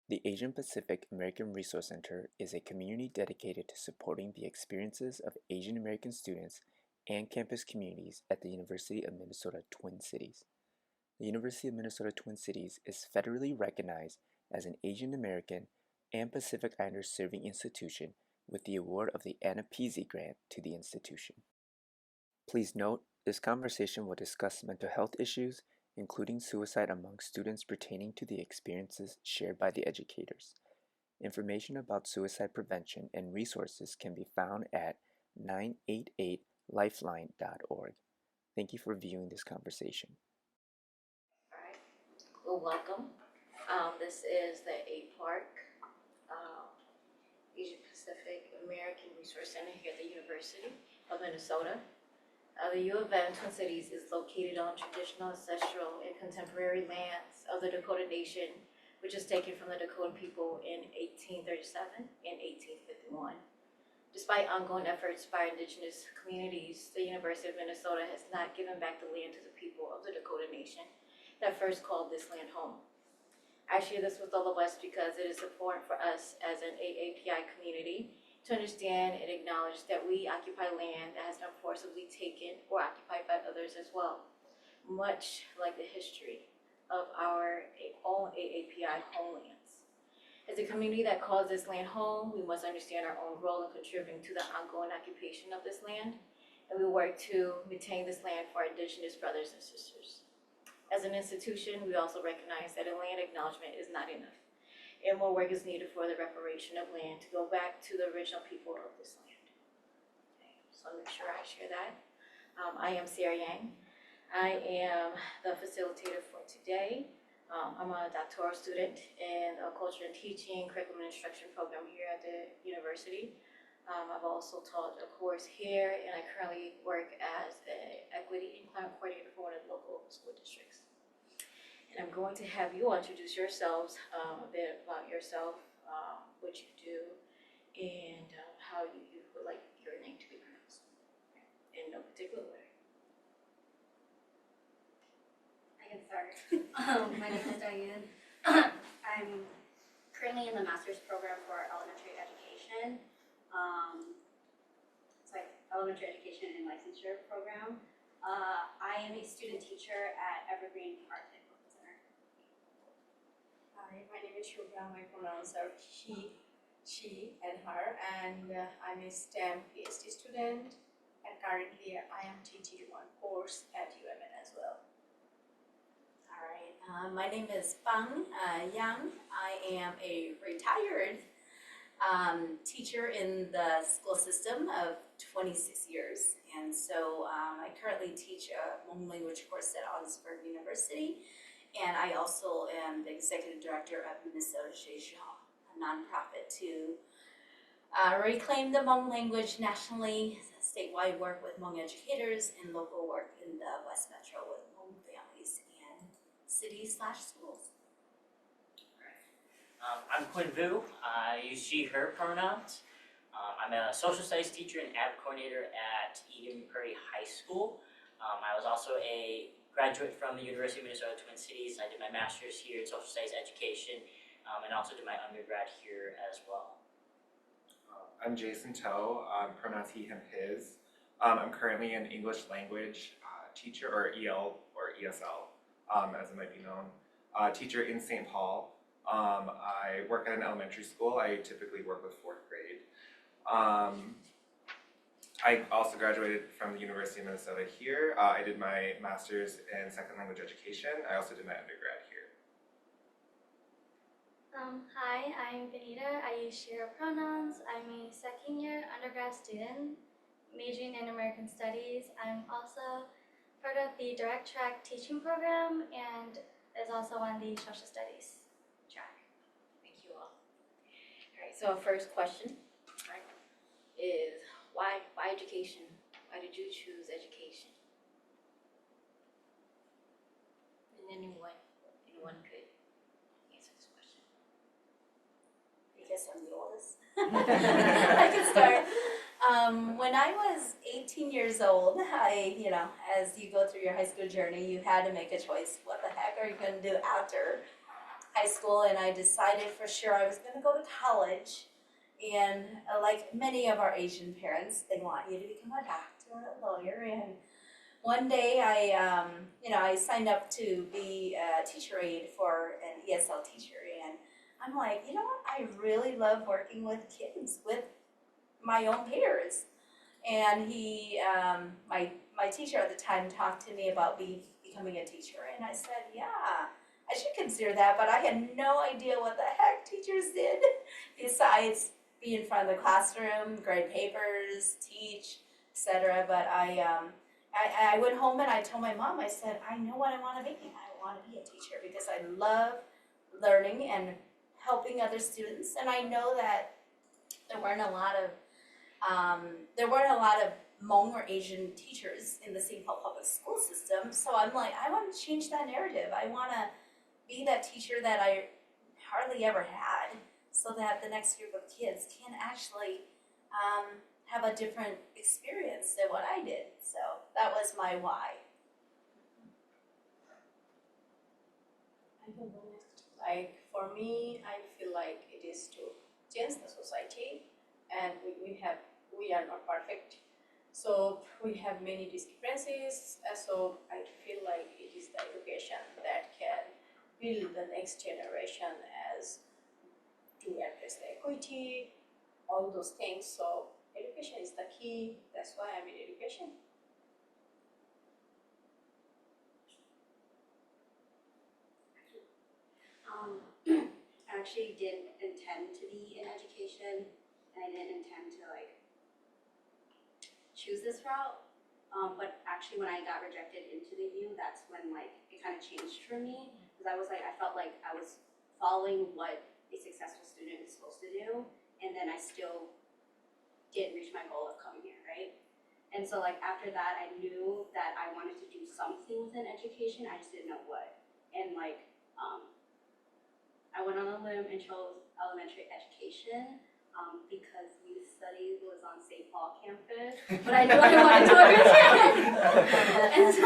The Asian Pacific American Resource Center is a community dedicated to supporting the experiences of Asian American students and campus communities at the University of Minnesota Twin Cities. The University of Minnesota Twin Cities is federally recognized as an Asian American and Pacific Islander serving institution with the award of the Anna Peasy Grant to the institution. Please note, this conversation will discuss mental health issues, including suicide among students pertaining to the experiences shared by the educators. Information about suicide prevention and resources can be found at 988lifeline.org. Thank you for viewing this conversation. All right. Well, welcome. This is the APARC, Asian Pacific American Resource Center here at the University of Minnesota. The U of M Twin Cities is located on traditional, ancestral, and contemporary lands of the Dakota Nation, which was taken from the Dakota people in 1837 and 1851. Despite ongoing efforts by indigenous communities, the University of Minnesota has not given back the land to the people of the Dakota Nation that first called this land home. I share this with all of us because it is important for us as an AAPI community to understand and acknowledge that we occupy land that has been forcibly taken or occupied by others as well, much like the history of our own AAPI homelands. As a community that calls this land home, we must understand our own role in contributing to the ongoing occupation of this land, and we work to maintain this land for our indigenous brothers and sisters. As an institution, we also recognize that a land acknowledgement is not enough, and more work is needed for the reparation of land to go back to the original people of this land. Okay, so I'll make sure I share that. I am Syra. I am the facilitator for today. I'm a doctoral student in a culture and teaching curriculum and instruction program here at the university. I've also taught a course here, and I currently work as an equity and climate coordinator for one of the local school districts. And I'm going to have you all introduce yourselves, a bit about yourself, what you do, and how you would like your name to be pronounced, in no particular order. I can start. My name is Diane. I'm currently in the master's program for elementary education. Elementary education and licensure program. I am a student teacher at Evergreen Art Technical Center. Hi, my name is Shuvra. My pronouns are she, and her, and I'm a STEM Ph.D. student, and currently I am teaching one course at UMN as well. All right, my name is Yang. I am a retired teacher in the school system of 26 years, and so I currently teach a Hmong language course at Augsburg University, and I also am the executive director of Minnesota Shuvra, a nonprofit to reclaim the Hmong language nationally, statewide work with Hmong educators, and local work in the West Metro with Hmong families and cities/schools. I'm Quynh. I use she, her pronouns. I'm a social studies teacher and AVID coordinator at Eden Prairie High School. I was also a graduate from the University of Minnesota Twin Cities. I did my master's here in social studies education and also did my undergrad here as well. I'm Jason Toe, pronouns he, him, his. I'm currently an English language teacher, or EL or ESL, as it might be known, teacher in St. Paul. I work at an elementary school. I typically work with 4th grade. I also graduated from the University of Minnesota here. I did my master's in second language education. I also did my undergrad here. Hi, I'm Vineeta. I use she, her pronouns. I'm a second year undergrad student majoring in American Studies. I'm also part of the DirecTrack teaching program and is also on the social studies track. Thank you all. All right, so our first question, right, is why education? Why did you choose education? And anyone could answer this question. I guess I'm the oldest. I can start. When I was 18 years old, as you go through your high school journey, you had to make a choice. What the heck are you going to do after high school and I decided for sure I was gonna go to college. And like many of our Asian parents, they want you to become a doctor or a lawyer. And one day I signed up to be a teacher aide for an ESL teacher. And I'm like, you know what, I really love working with kids, with my own peers. And my teacher at the time talked to me about becoming a teacher. And I said, yeah, I should consider that, but I had no idea what the heck teachers did besides be in front of the classroom, grade papers, teach, etc. But I went home and I told my mom, I said, I know what I want to be. I want to be a teacher because I love learning and helping other students. And I know that there weren't a lot of Hmong or Asian teachers in the St. Paul public school system. So I'm like, I want to change that narrative. I want to be that teacher that I hardly ever had, so that the next group of kids can actually have a different experience than what I did. So that was my why. I can go next. Like for me, I feel like it is to change the society, and we are not perfect. So we have many discrepancies. So I feel like it is the education that can build the next generation as to address the equity, all those things. So education is the key. That's why I'm in education. I actually didn't intend to be in education, and I didn't intend to like choose this route. But actually, when I got rejected into the U, that's when like it kind of changed for me, because I felt like I was following what a successful student is supposed to do, and then I still didn't reach my goal of coming here, right? And so like after that, I knew that I wanted to do something within education. I just didn't know what. And like I went on a limb and chose elementary education because youth studies was on St. Paul campus, but I knew I wanted to work with kids. And so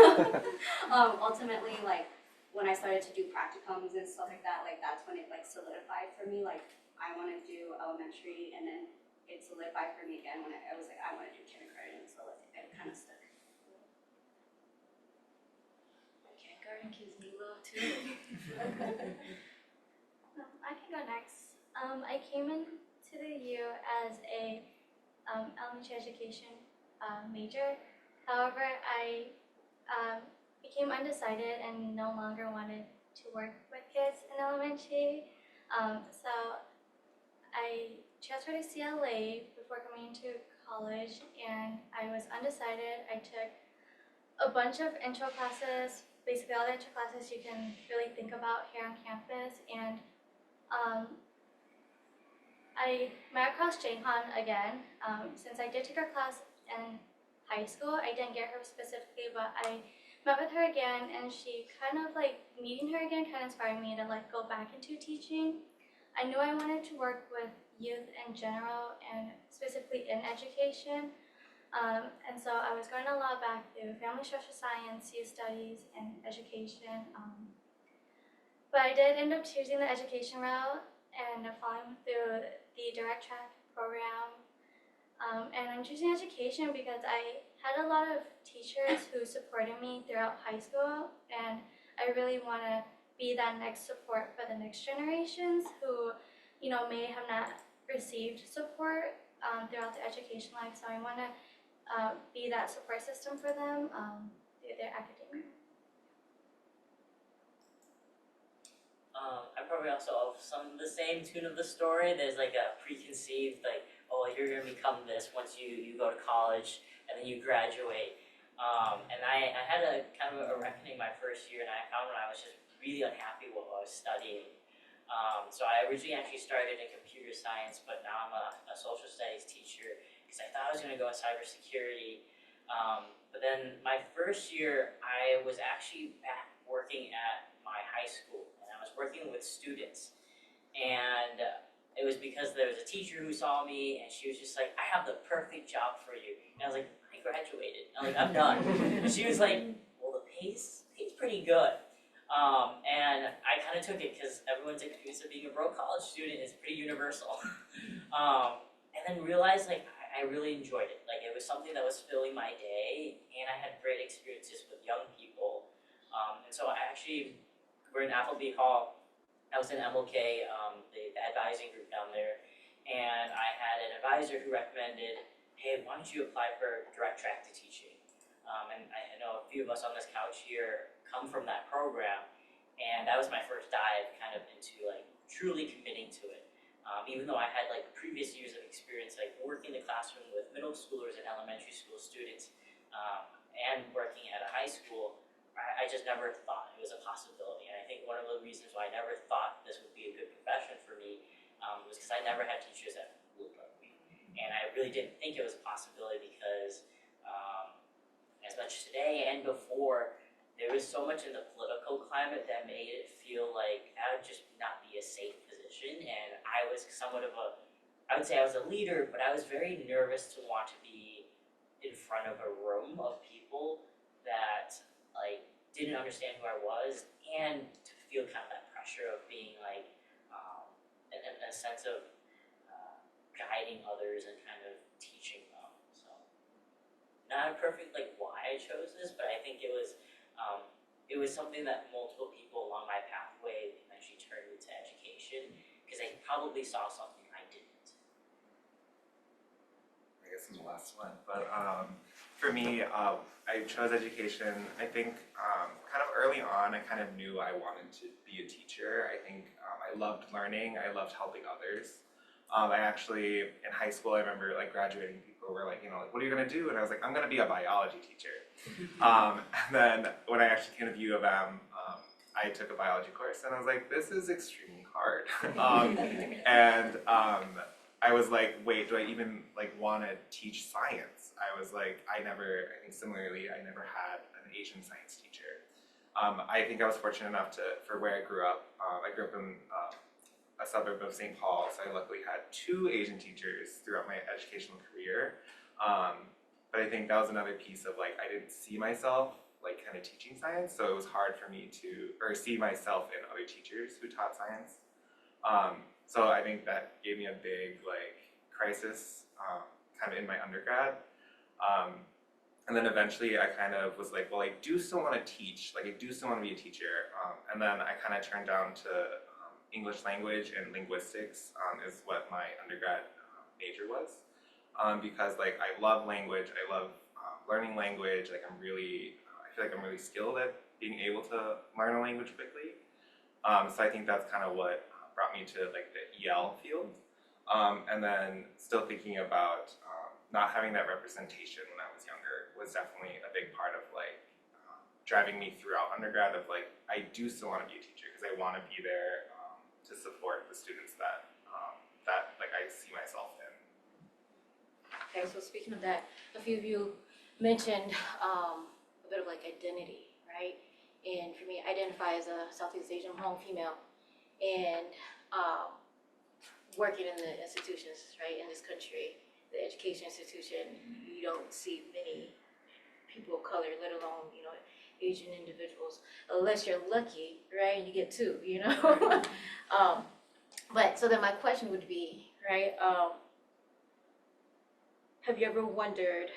ultimately, like when I started to do practicums and stuff like that, like that's when it like solidified for me. Like I want to do elementary, and then it solidified for me again when I was like I want to do kindergarten. So like it kind of stuck. Kindergarten gives me love too. I can go next. I came into the U as a elementary education major. However, I became undecided and no longer wanted to work with kids in elementary. So I transferred to CLA before coming into college, and I was undecided. I took a bunch of intro classes, basically all the intro classes you can really think about here on campus, and I met across Jaehan again. Since I did take her class in high school, I didn't get her specifically, but I met with her again, and she kind of like, meeting her again kind of inspired me to like go back into teaching. I knew I wanted to work with youth in general and specifically in education. And so I was going a lot back through family social science, youth studies, and education. But I did end up choosing the education route and following through the DirecTrack program. And I'm choosing education because I had a lot of teachers who supported me throughout high school, and I really want to be that next support for the next generations who, you know, may have not received support throughout the education life. So I want to be that support system for them through their academia. I probably also have some of the same tune of the story. There's like a preconceived, like, oh, you're gonna become this once you go to college and then you graduate. And I had a kind of a reckoning my first year, and I found when I was just really unhappy with what I was studying. So I originally actually started in computer science, but now I'm a social studies teacher because I thought I was gonna go in cybersecurity. But then my first year, I was actually back working at my high school. I was working with students, and it was because there was a teacher who saw me, and she was just like, I have the perfect job for you. And I was like, I graduated. I'm like, I'm done. And she was like, well, the pay's pretty good. And I kind kind of took it because everyone's experience of being a broke college student is pretty universal. And then realized like I really enjoyed it. Like it was something that was filling my day, and I had great experiences with young people. And so we're in Appleby Hall. I was in MLK, the advising group down there, and I had an advisor who recommended, hey, why don't you apply for direct track to teaching? And I know a few of us on this couch here come from that program, and that was my first dive kind of into like truly committing to it. Even though I had like previous years of experience like working in the classroom with middle schoolers and elementary school students, and working at a high school, I just never thought it was a possibility. And I think one of the reasons why I never thought this would be a good profession for me was because I never had teachers that looked like me. And I really didn't think it was a possibility because as much today and before, there was so much in the political climate that made it feel like that would just not be a safe position. And I was somewhat of I would say I was a leader, but I was very nervous to want to be in front of a room of people that like didn't understand who I was, and to feel kind of that pressure of being like a sense of guiding others and kind of teaching them. So not a perfect like why I chose this, but I think it was something that multiple people along my pathway eventually turned into education because they probably saw something I didn't. I guess I'm the last one, but for me, I chose education. I think kind of early on, I kind of knew I wanted to be a teacher. I think I loved learning. I loved helping others. I actually, in high school, I remember like graduating, people were like, you know, like, what are you gonna do? And I was like, I'm gonna be a biology teacher. And then when I actually came to U of M, I took a biology course, and I was like, this is extremely hard. I was like, wait, do I even like want to teach science? I was like, I think similarly, I never had an Asian science teacher. I think I was fortunate enough for where I grew up. I grew up in a suburb of St. Paul, so I luckily had 2 Asian teachers throughout my educational career. But I think that was another piece of like, I didn't see myself like kind of teaching science, so it was hard for me to see myself in other teachers who taught science. So I think that gave me a big like crisis kind of in my undergrad. And then eventually I kind of was like, well, I do still want to teach, like I do still want to be a teacher. And then I kind of turned down to English language and linguistics is what my undergrad major was. Because like I love language, I love learning language, like I feel like I'm really skilled at being able to learn a language quickly. So I think that's kind of what brought me to like the EL field. And then still thinking about not having that representation when I was younger was definitely a big part of like driving me throughout undergrad of like, I do still want to be a teacher because I want to be there to support the students that like I see myself in. Okay, so speaking of that, a few of you mentioned a bit of like identity, right? And for me, I identify as a Southeast Asian Hmong female, and working in the institutions, right, in this country, the education institution, you don't see many people of color, let alone, you know, Asian individuals, unless you're lucky, right, you get 2, you know? But so then my question would be, right, have you ever wondered,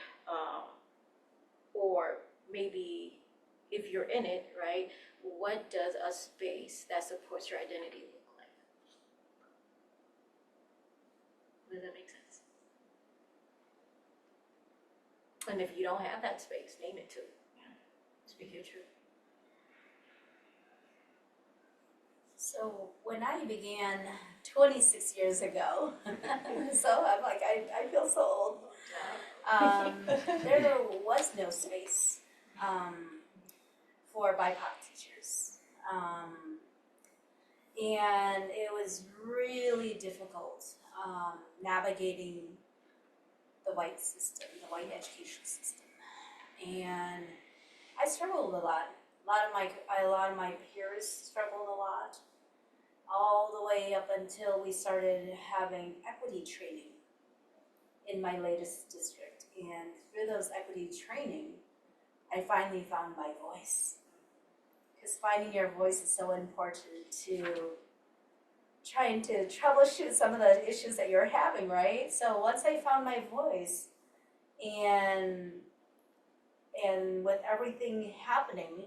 or maybe if you're in it, right, what does a space that supports your identity look like? Does that make sense? And if you don't have that space, name it too. Speak your truth. So when I began 26 years ago, so I'm like, I feel so old. There was no space for BIPOC teachers. And it was really difficult navigating the white system, the white education system. And I struggled a lot. A lot of my peers struggled a lot, all the way up until we started having equity training in my latest district. And through those equity training, I finally found my voice. because finding your voice is so important to trying to troubleshoot some of the issues that you're having, right? So once I found my voice, and with everything happening,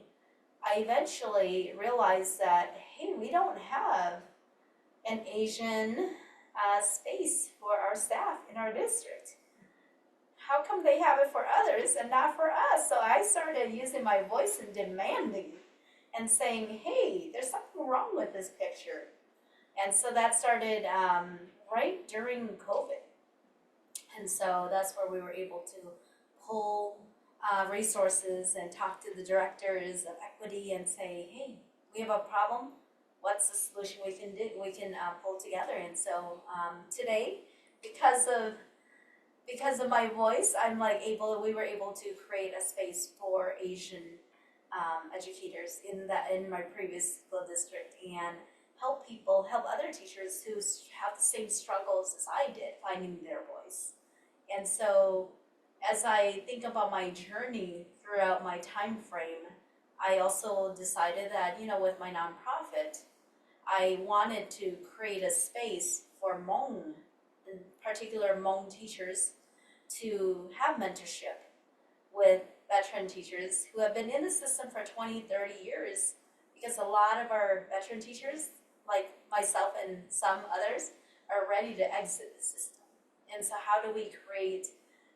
I eventually realized that, hey, we don't have an Asian space for our staff in our district. How come they have it for others and not for us? So I started using my voice and demanding and saying, hey, there's something wrong with this picture. And so that started right during COVID. And so that's where we were able to pull resources and talk to the directors of equity and say, hey, we have a problem. What's the solution we can do? We can pull together. And so today, because of my voice, we were able to create a space for Asian educators in my previous school district and help other teachers who have the same struggles as I did, finding their voice. And so as I think about my journey throughout my time frame, I also decided that, with my nonprofit, I wanted to create a space for Hmong, in particular Hmong teachers, to have mentorship with veteran teachers who have been in the system for 20, 30 years, because a lot of our veteran teachers, like myself and some others, are ready to exit the system. And so how do we create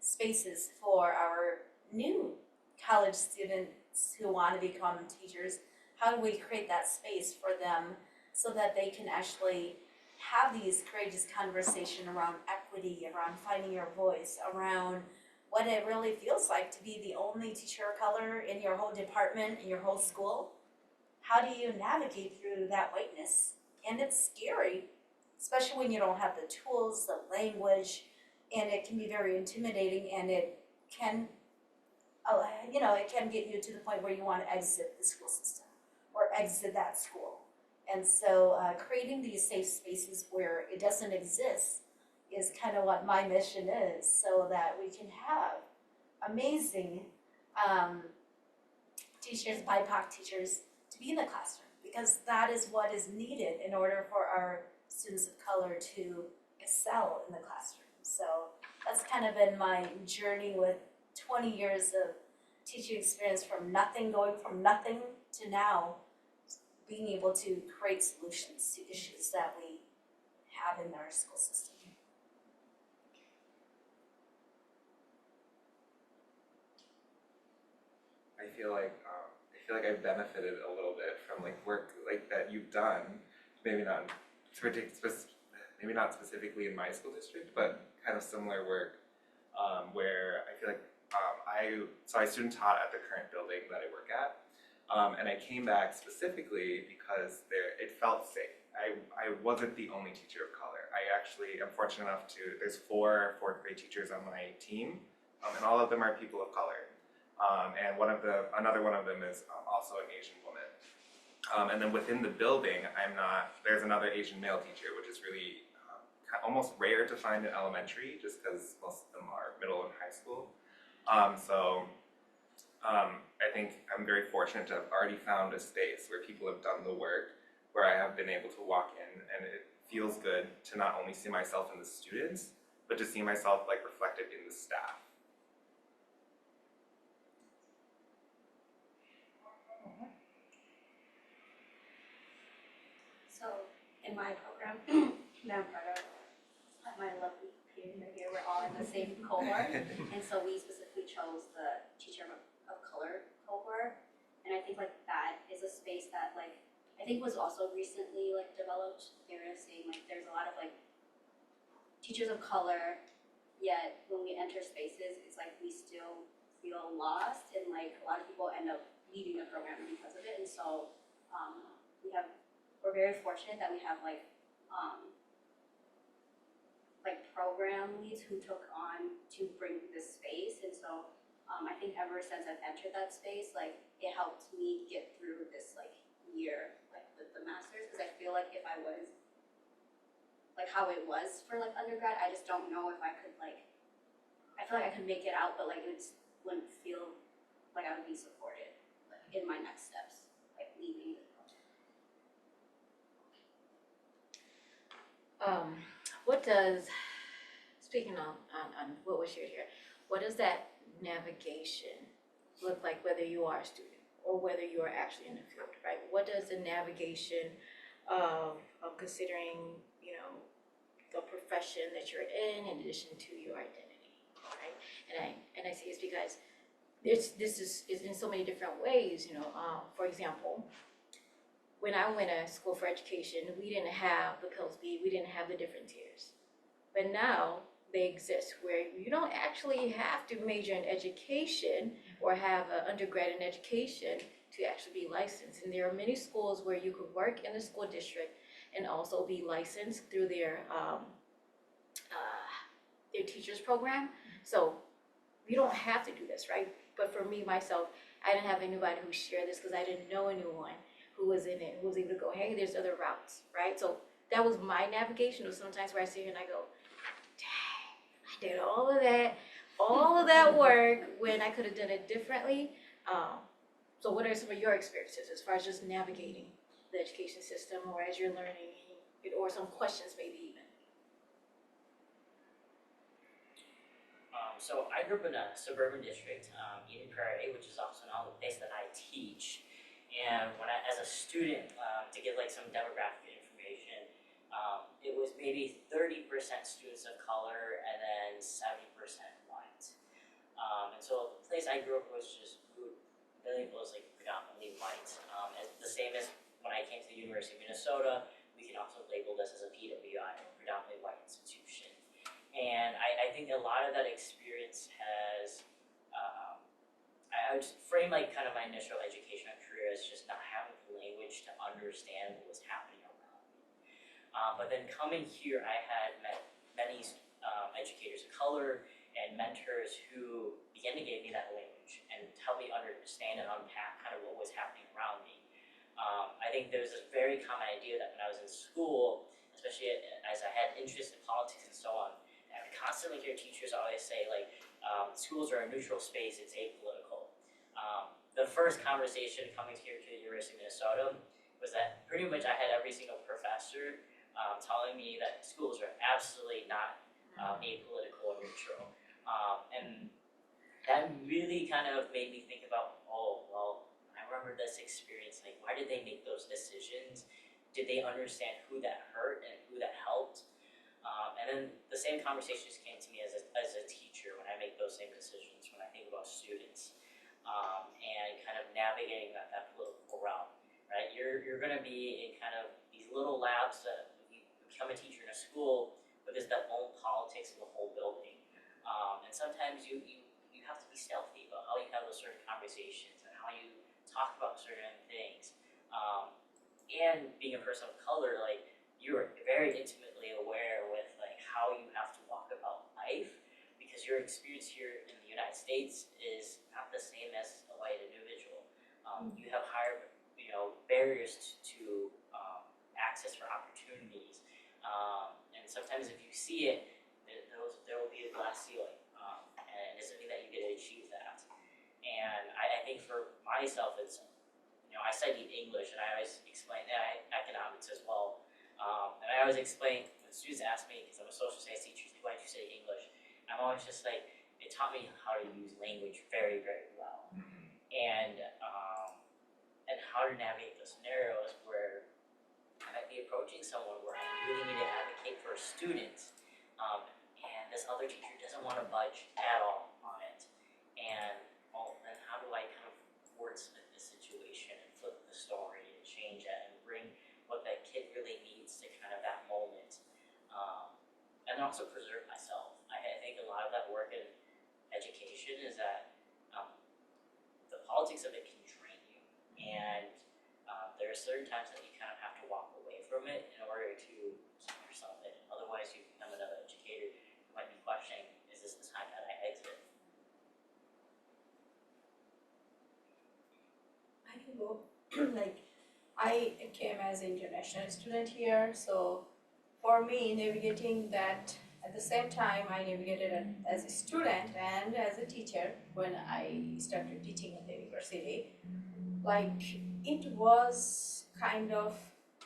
spaces for our new college students who want to become teachers? How do we create that space for them so that they can actually have these courageous conversations around equity, around finding your voice, around what it really feels like to be the only teacher of color in your whole department, in your whole school? How do you navigate through that whiteness? And it's scary, especially when you don't have the tools, the language, and it can be very intimidating, and it can get you to the point where you want to exit the school system or exit that school. And so creating these safe spaces where it doesn't exist is kind of what my mission is, so that we can have amazing teachers, BIPOC teachers, to be in the classroom, because that is what is needed in order for our students of color to excel in the classroom. So that's kind of been my journey with 20 years of teaching experience, going from nothing to now being able to create solutions to issues that we have in our school system. I feel like I've benefited a little bit from work that you've done, maybe not specifically in my school district, but kind of similar work where I feel like I student taught at the current building that I work at, and I came back specifically because it felt safe. I wasn't the only teacher of color. I actually am fortunate enough there's 4 fourth grade teachers on my team, and all of them are people of color. And another one of them is also an Asian woman. And then within the building, there's another Asian male teacher, which is really almost rare to find in elementary, just because most of them are middle and high school. I think I'm very fortunate to have already found a space where people have done the work, where I have been able to walk in, and it feels good to not only see myself in the students, but to see myself reflected in the staff. So in my program that I'm part of, my lovely peers right here, we're all in the same cohort, and so we specifically chose the teacher of color cohort, and I think that is a space that I think was also recently developed. They were saying there's a lot of teachers of color, yet when we enter spaces, it's we still feel lost, and a lot of people end up leaving the program because of it. And so we're very fortunate that we have program leads who took on to bring this space. And so I think ever since I've entered that space, it helped me get through this year with the masters, because I feel if I was how it was for undergrad, I just don't know if I could I feel I could make it out, but it wouldn't feel I would be supported in my next steps, leaving What does, speaking on what was shared here, what does that navigation look like, whether you are a student or whether you are actually in the field, right? What does the navigation of considering, you know, the profession that you're in addition to your identity, right? And I say this because this is in so many different ways, you know. For example, when I went to school for education, we didn't have the Ph.D, we didn't have the different tiers. But now they exist where you don't actually have to major in education or have an undergrad in education to actually be licensed. And there are many schools where you could work in the school district and also be licensed through their teachers program. So you don't have to do this, right? But for me, myself, I didn't have anybody who shared this because I didn't know anyone who was in it, who was able to go, hey, there's other routes, right? So that was my navigation. Or sometimes where I sit here and I go, dang, I did all of that work when I could have done it differently. So what are some of your experiences as far as just navigating the education system or as you're learning, or some questions maybe even? So I grew up in a suburban district, Eden Prairie, which is also now the place that I teach. And when as a student, to give like some demographic information, it was maybe 30% students of color and then 70% white. And so the place I grew up was like predominantly white. As the same as when I came to the University of Minnesota, we can also label this as a PWI, predominantly white institution. And I think a lot of that experience has, I would frame like kind of my initial educational career as just not having the language to understand what was happening around me. But then coming here, I had met many educators of color and mentors who began to give me that language and help me understand and unpack kind of what was happening around me. I think there's this very common idea that when I was in school, especially as I had interest in politics and so on, I would constantly hear teachers always say like, schools are a neutral space, it's apolitical. The first conversation coming here to the University of Minnesota was that pretty much I had every single professor telling me that schools are absolutely not apolitical or neutral. And that really kind of made me think about, oh, well, I remember this experience, like why did they make those decisions? Did they understand who that hurt and who that helped? And then the same conversations came to me as a teacher when I make those same decisions, when I think about students, and kind of navigating that political route, right? You're going to be in kind of these little labs that you become a teacher in a school, but there's that own politics of the whole building. And sometimes you have to be stealthy about how you have those certain conversations and how you talk about certain things. And being a person of color, like you are very intimately aware with like how you have to walk about life, because your experience here in the United States is not the same as a white individual. You have higher, barriers to access for opportunities, and sometimes if you see it, there will be a glass ceiling, and it's something that you get to achieve that. And I think for myself, it's I studied English, and I always explain economics as well. And I always explain when students ask me, because I'm a social science teacher, why did you study English? I'm always just like, it taught me how to use language very, very well, and how to navigate those scenarios where I might be approaching someone where I really need to advocate for a student, and this other teacher doesn't want to budge at all on it, and how do I kind of wordsmith the situation and flip the story and change it and bring what that kid really needs to kind of that moment, and then also preserve myself. I think a lot of that work in education is that the politics of it can drain you, and there are certain times that you kind of have to walk away from it in order to keep yourself in it. Otherwise, you become another educator who might be questioning, is this the time that I exit? I can go. Like, I came as an international student here, so for me, navigating that at the same time, I navigated it as a student and as a teacher when I started teaching at the university. Like, it was kind of,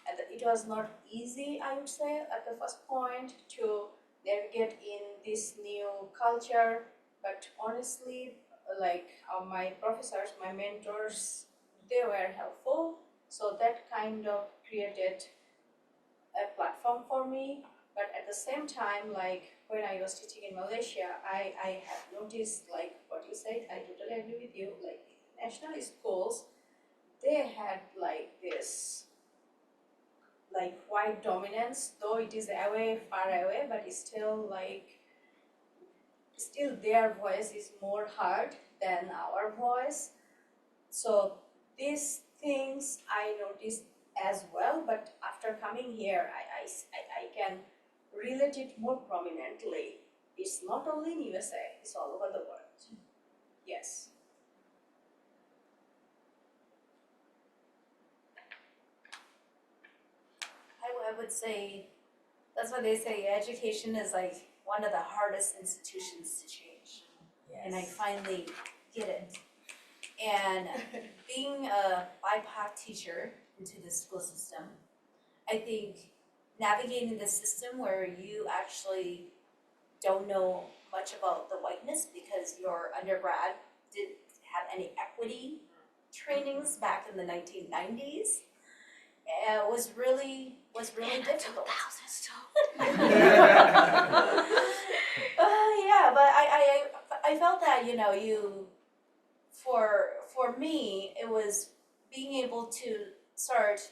at the it was not easy, I would say, at the first point to navigate in this new culture. But honestly, like my professors, my mentors, they were helpful. So that kind of created a platform for me. But at the same time, like when I was teaching in Malaysia, I have noticed, like what you said, I totally agree with you, like national schools, they had like this like white dominance, though it is away, far away, but it's still like, still their voice is more heard than our voice. So these things I noticed as well, but after coming here, I can relate it more prominently. It's not only in USA, it's all over the world. Yes. I would say, that's why they say education is like one of the hardest institutions to change. And I finally get it. And being a BIPOC teacher into the school system, I think navigating the system where you actually don't know much about the whiteness because your undergrad didn't have any equity trainings back in the 1990s, was really difficult. Yeah, but I felt that, you know, for me, it was being able to start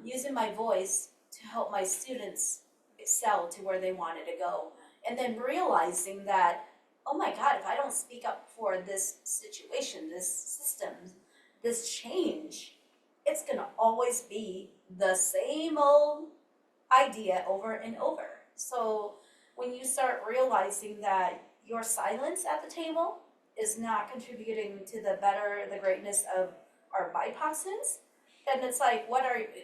using my voice to help my students excel to where they wanted to go. And then realizing that, oh my God, if I don't speak up for this situation, this system, this change, it's gonna always be the same old idea over and over. So when you start realizing that your silence at the table is not contributing to the greatness of our BIPOC students, then it's like,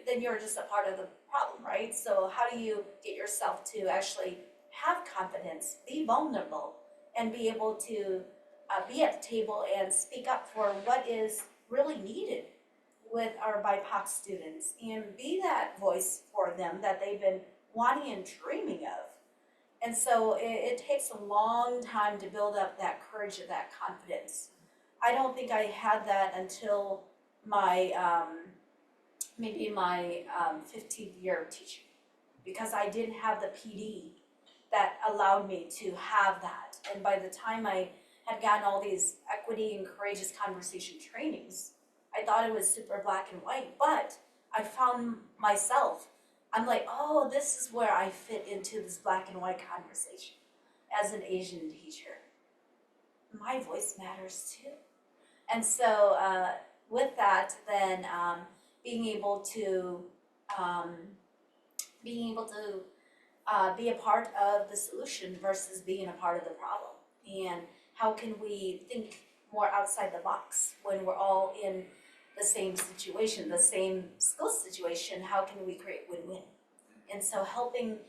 then you're just a part of the problem, right? So how do you get yourself to actually have confidence, be vulnerable, and be able to be at the table and speak up for what is really needed with our BIPOC students and be that voice for them that they've been wanting and dreaming of. And so it takes a long time to build up that courage and that confidence. I don't think I had that until my maybe my 15th year of teaching, because I didn't have the PD that allowed me to have that. And by the time I had gotten all these equity and courageous conversation trainings, I thought it was super black and white, but I found myself, I'm like, oh, this is where I fit into this black and white conversation as an Asian teacher. My voice matters too. And so with that, then being able to be a part of the solution versus being a part of the problem. And how can we think more outside the box when we're all in the same situation, the same school situation? How can we create win-win? And so helping,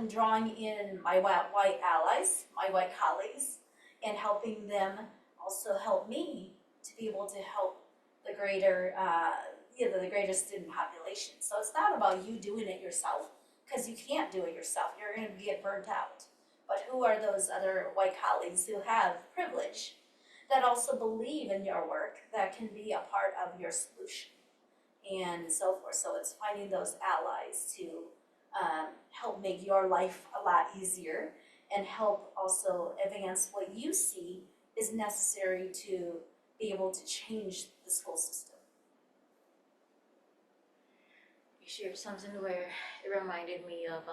drawing in my white allies, my white colleagues, and helping them also help me to be able to help the greater student population. So it's not about you doing it yourself, because you can't do it yourself. You're going to get burnt out. But who are those other white colleagues who have privilege that also believe in your work, that can be a part of your solution, and so forth. So it's finding those allies to help make your life a lot easier and help also advance what you see is necessary to be able to change the school system. You shared something where it reminded me of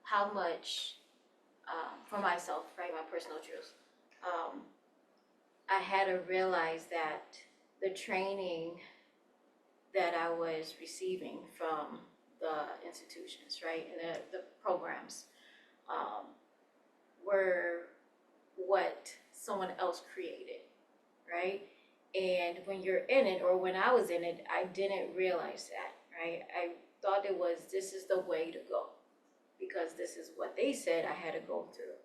how much, for myself, right, my personal truth, I had to realize that the training that I was receiving from the institutions, right, and the programs were what someone else created, right? And when you're in it, or when I was in it, I didn't realize that, right? I thought it was, this is the way to go, because this is what they said I had to go through.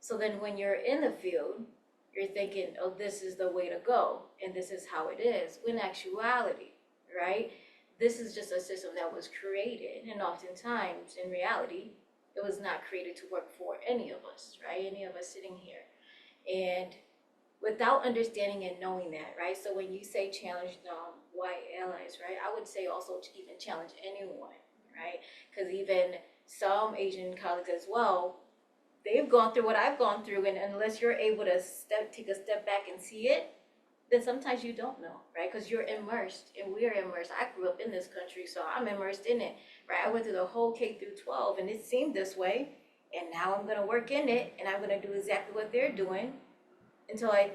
So then when you're in the field, you're thinking, oh, this is the way to go, and this is how it is. When in actuality, right? This is just a system that was created, and oftentimes, in reality, it was not created to work for any of us, right? Any of us sitting here. And without understanding and knowing that, right? So when you say challenge white allies, right? I would say also to even challenge anyone, right? Because even some Asian colleagues as well, they've gone through what I've gone through, and unless you're able to take a step back and see it, then sometimes you don't know, right? Because you're immersed, and we are immersed. I grew up in this country, so I'm immersed in it, right? I went through the whole K through 12, and it seemed this way, and now I'm gonna work in it, and I'm gonna do exactly what they're doing until I,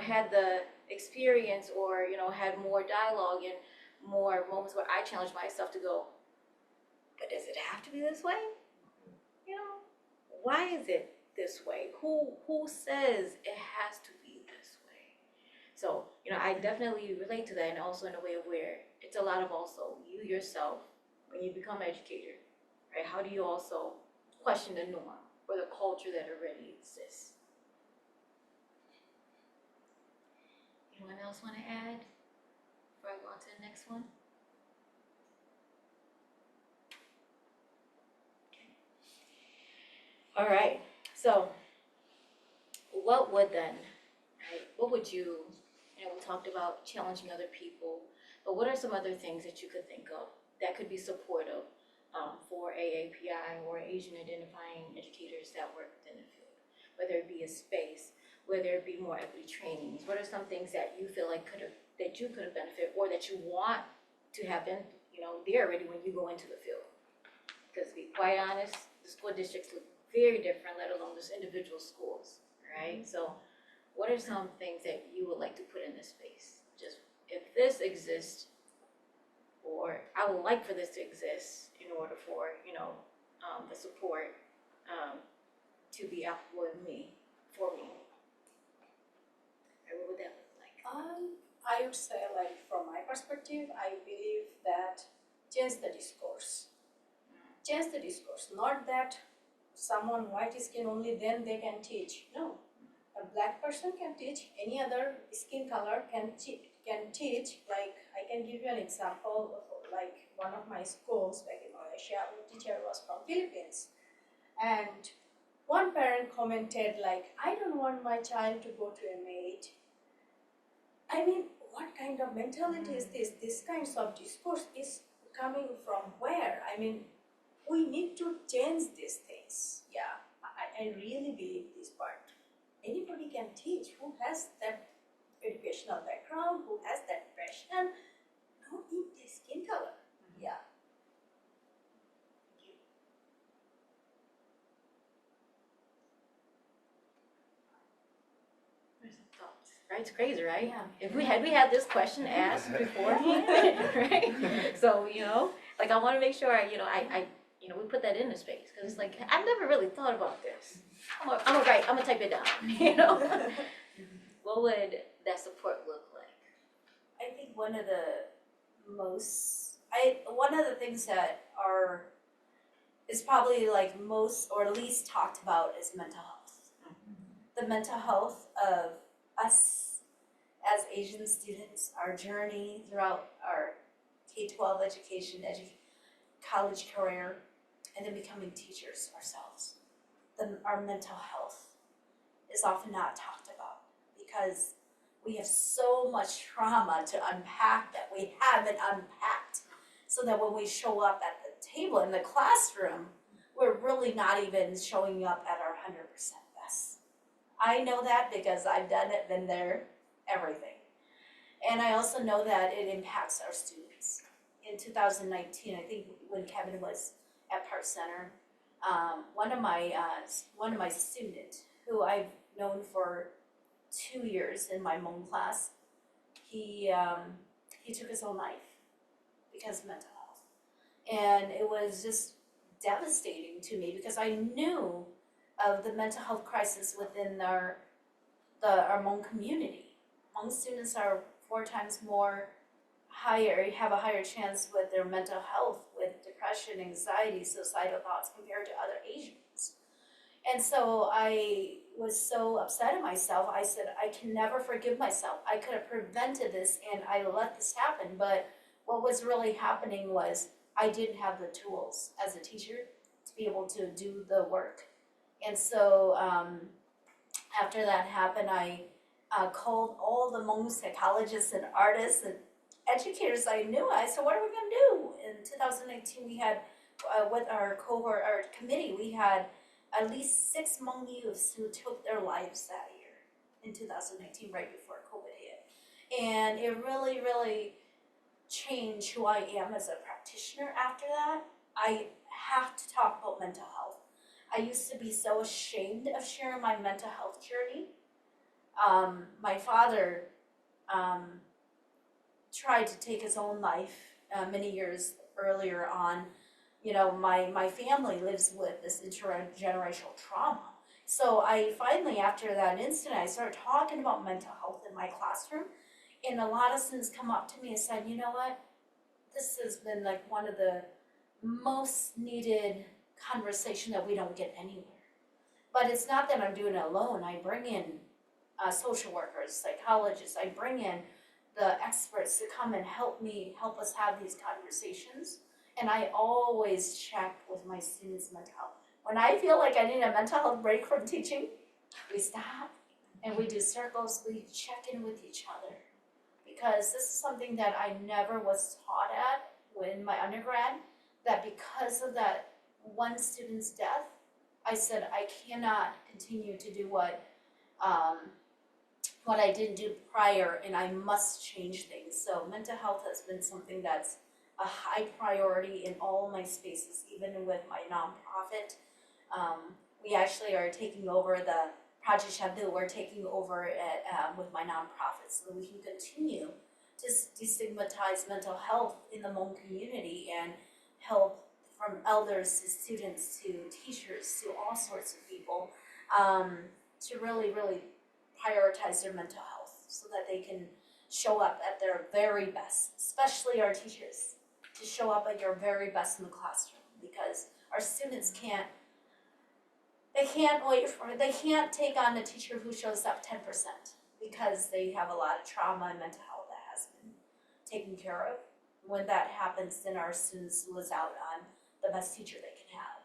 had the experience or, had more dialogue and more moments where I challenged myself to go, but does it have to be this way? Why is it this way? Who says it has to be this way? So, I definitely relate to that, and also in a way of where it's a lot of also you yourself, when you become an educator, right? How do you also question the norm or the culture that already exists? Anyone else want to add before I go on to the next one? All right, so what would then, right, what would you, we talked about challenging other people, but what are some other things that you could think of that could be supportive for AAPI or Asian identifying educators that work within the field? Whether it be a space, whether it be more equity trainings, what are some things that you feel like that you could have benefited or that you want to have been, there already when you go into the field? Because to be quite honest, the school districts look very different, let alone just individual schools, right? So what are some things that you would like to put in this space? Just if this exists, or I would like for this to exist in order for, the support to be applicable for me. Right, what would that look like? I would say, like, from my perspective, I believe that change the discourse. Change the discourse, not that someone white skin only then they can teach. No, a black person can teach, any other skin color can teach. Like, I can give you an example of, like, one of my schools back in Malaysia, the teacher was from Philippines, and one parent commented, like, I don't want my child to go to a maid. I mean, what kind of mentality is this? This kinds of discourse is coming from where? I mean, we need to change these things. Yeah, I really believe this part. Anybody can teach who has that educational background, who has that passion. Don't need the skin color. Yeah. Right, it's crazy, right? Yeah. If we had this question asked beforehand, right? So, like, I want to make sure, we put that in the space, because it's like, I've never really thought about this. I'm gonna type it down, What would that support look like? I think one of the things that is probably like most or least talked about is mental health. The mental health of us as Asian students, our journey throughout our K-12 education, college career, and then becoming teachers ourselves. Our mental health is often not talked about because we have so much trauma to unpack that we haven't unpacked, so that when we show up at the table in the classroom, we're really not even showing up at our 100% best. I know that because I've done it, been there, everything. And I also know that it impacts our students. In 2019, I think when Kevin was at Park Center, one of my students who I've known for 2 years in my Hmong class, he took his own life because of mental health. And it was just devastating to me because I knew of the mental health crisis within our Hmong community. Hmong students are 4 times have a higher chance with their mental health, with depression, anxiety, suicidal thoughts compared to other Asians. And so I was so upset at myself. I said, I can never forgive myself. I could have prevented this and I let this happen, but what was really happening was I didn't have the tools as a teacher to be able to do the work. And so after that happened, I called all the Hmong psychologists and artists and educators I knew. I said, what are we gonna do? In 2019, we had, with our cohort, our committee, we had at least 6 Hmong youths who took their lives that year in 2019, right before COVID hit. And it really, really changed who I am as a practitioner after that. I have to talk about mental health. I used to be so ashamed of sharing my mental health journey. My father tried to take his own life many years earlier on. You know, my family lives with this intergenerational trauma. So I finally, after that incident, I started talking about mental health in my classroom. And a lot of students come up to me and said, you know what, this has been like one of the most needed conversation that we don't get anywhere. But it's not that I'm doing it alone. I bring in social workers, psychologists, I bring in the experts to come and help us have these conversations. And I always check with my students' mental health. When I feel like I need a mental health break from teaching, we stop and we do circles, we check in with each other. Because this is something that I never was taught at in my undergrad, that because of that one student's death, I said I cannot continue to do what I didn't do prior, and I must change things. So mental health has been something that's a high priority in all my spaces, even with my nonprofit. We actually are taking over the Project Shabu, we're taking over it with my nonprofit so that we can continue to destigmatize mental health in the Hmong community and help from elders to students to teachers to all sorts of people to really, really prioritize their mental health so that they can show up at their very best, especially our teachers, to show up at your very best in the classroom, because our students can't take on a teacher who shows up 10% because they have a lot of trauma and mental health that has been taken care of. When that happens, then our students lose out on the best teacher they can have.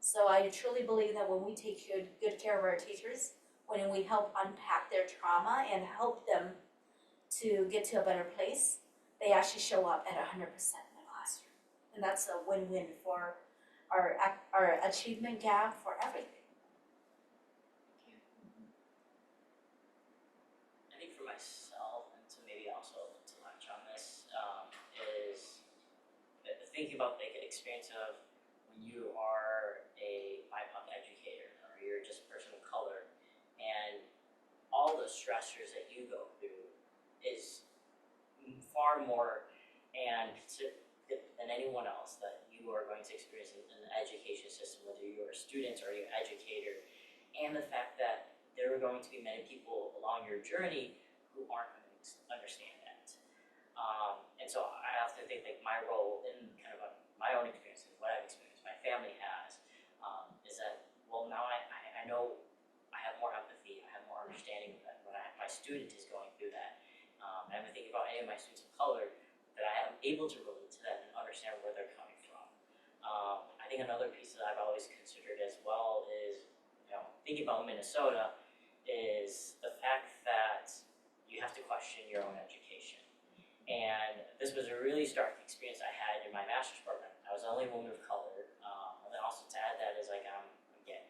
So I truly believe that when we take good care of our teachers, when we help unpack their trauma and help them to get to a better place, they actually show up at 100% in the classroom. And that's a win-win for our achievement gap, for everything. I think for myself, and to maybe also to latch on this, is thinking about like an experience of when you are a BIPOC educator or you're just a person of color, and all the stressors that you go through is far more than anyone else that you are going to experience in the education system, whether you're a student or you're an educator, and the fact that there are going to be many people along your journey who aren't going to understand that. And so I often think like my role in kind of my own experiences, what I've experienced, my family has, is that, well, now I know I have more empathy, I have more understanding of that when my student is going through that. And I've been thinking about any of my students of color, that I am able to relate to that and understand where they're coming from. I think another piece that I've always considered as well is, thinking about Minnesota, is the fact that you have to question your own education. And this was a really stark experience I had in my master's program. I was the only woman of color, and then also to add that is like I'm gay,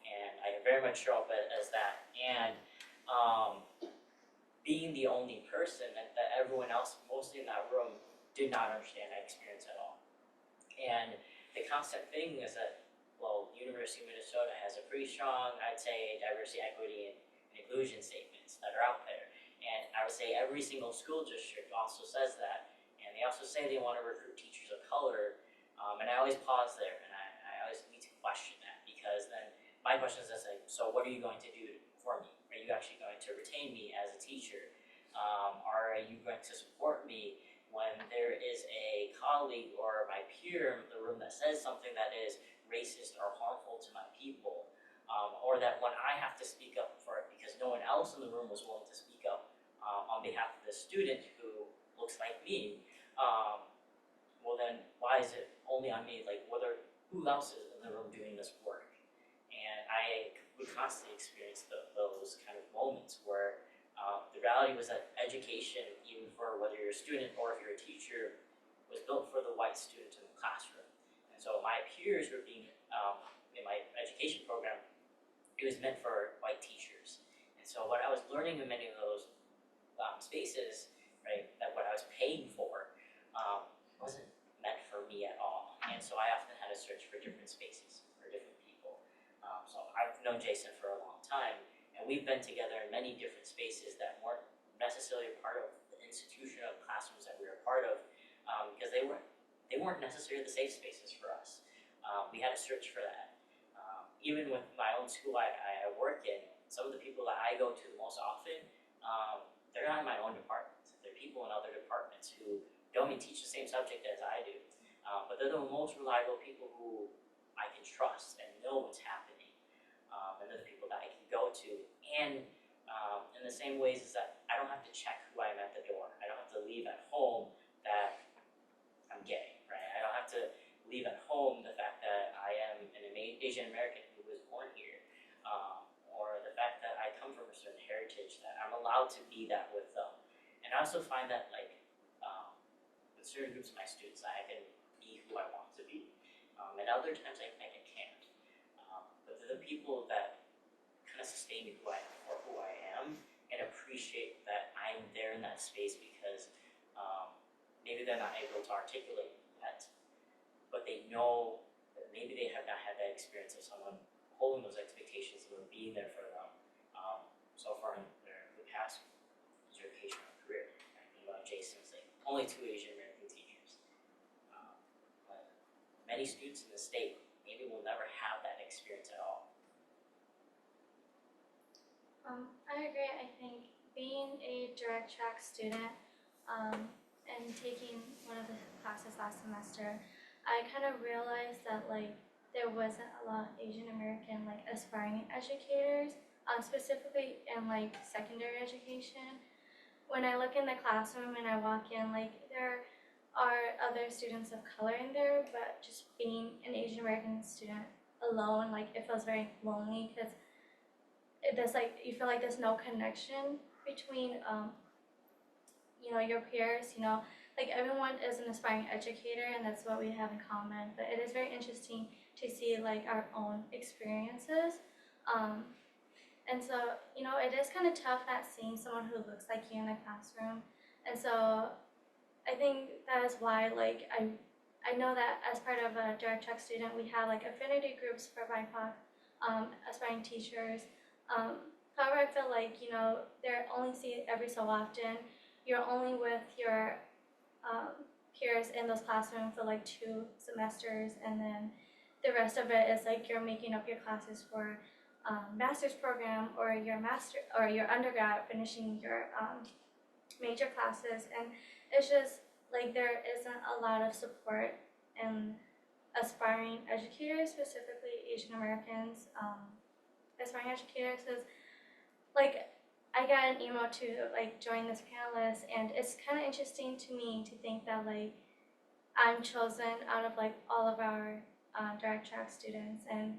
and I very much show up as that. And being the only person meant that everyone else, mostly in that room, did not understand that experience at all. And the constant thing is that, well, University of Minnesota has a pretty strong, I'd say, diversity, equity, and inclusion statements that are out there. And I would say every single school district also says that. And they also say they want to recruit teachers of color. And I always pause there, and I always need to question that, because then my question is like, so what are you going to do for me? Are you actually going to retain me as a teacher? Are you going to support me when there is a colleague or my peer in the room that says something that is racist or harmful to my people? Or that when I have to speak up for it because no one else in the room was willing to speak up on behalf of the student who looks like me, is it only on me? Like, who else is in the room doing this work? And I would constantly experience those kind of moments where the reality was that education, even for whether you're a student or if you're a teacher, was built for the white student in the classroom. And so my peers were being, in my education program, it was meant for white teachers. And so what I was learning in many of those spaces, right, that what I was paying for, wasn't meant for me at all. And so I often had to search for different spaces, for different people. So I've known Jason for a long time, and we've been together in many different spaces that weren't necessarily a part of the institution of classrooms that we were a part of, because they weren't necessarily the safe spaces for us. We had to search for that. Even with my own school I work in, some of the people that I go to the most often, they're not in my own department. They're people in other departments who don't even teach the same subject as I do. But they're the most reliable people who I can trust and know what's happening. And they're the people that I can go to. And in the same ways as that I don't have to check who I am at the door. I don't have to leave at home that I'm gay, right? I don't have to leave at home the fact that I am an Asian American who was born here. Or the fact that I come from a certain heritage, that I'm allowed to be that with them. And I also find that, like, with certain groups of my students, I can be who I want to be. And other times I can't. But they're the people that kind of sustain me who I am, or who I am, and appreciate that I'm there in that space because maybe they're not able to articulate that, but they know that maybe they have not had that experience of someone holding those expectations and being there for them so far in the past educational career. I think about Jason's, like, only 2 Asian American teachers. But many students in the state maybe will never have that experience at all. I agree. I think being a DirecTrack student and taking one of the classes last semester, I kind of realized that, like, there wasn't a lot of Asian American, like, aspiring educators, specifically in, like, secondary education. When I look in the classroom and I walk in, like, there are other students of color in there, but just being an Asian American student alone, like, it feels very lonely because there's, like, you feel like there's no connection between, you know, your peers, you know, like, everyone is an aspiring educator and that's what we have in common, but it is very interesting to see, like, our own experiences. And so, you know, it is kind of tough not seeing someone who looks like you in the classroom. And so I think that is why, like, I know that as part of a DirecTrack student, we have, like, affinity groups for BIPOC aspiring teachers. However, I feel like, you know, they're only seen every so often. You're only with your peers in those classrooms for, like, 2 semesters, and then the rest of it is, like, you're making up your classes for master's program or your undergrad, finishing your major classes, and it's just like there isn't a lot of support in aspiring educators, specifically Asian Americans, aspiring educators, because, like, I got an email to, like, join this panelist, and it's kind of interesting to me to think that, like, I'm chosen out of, like, all of our DirecTrack students, and,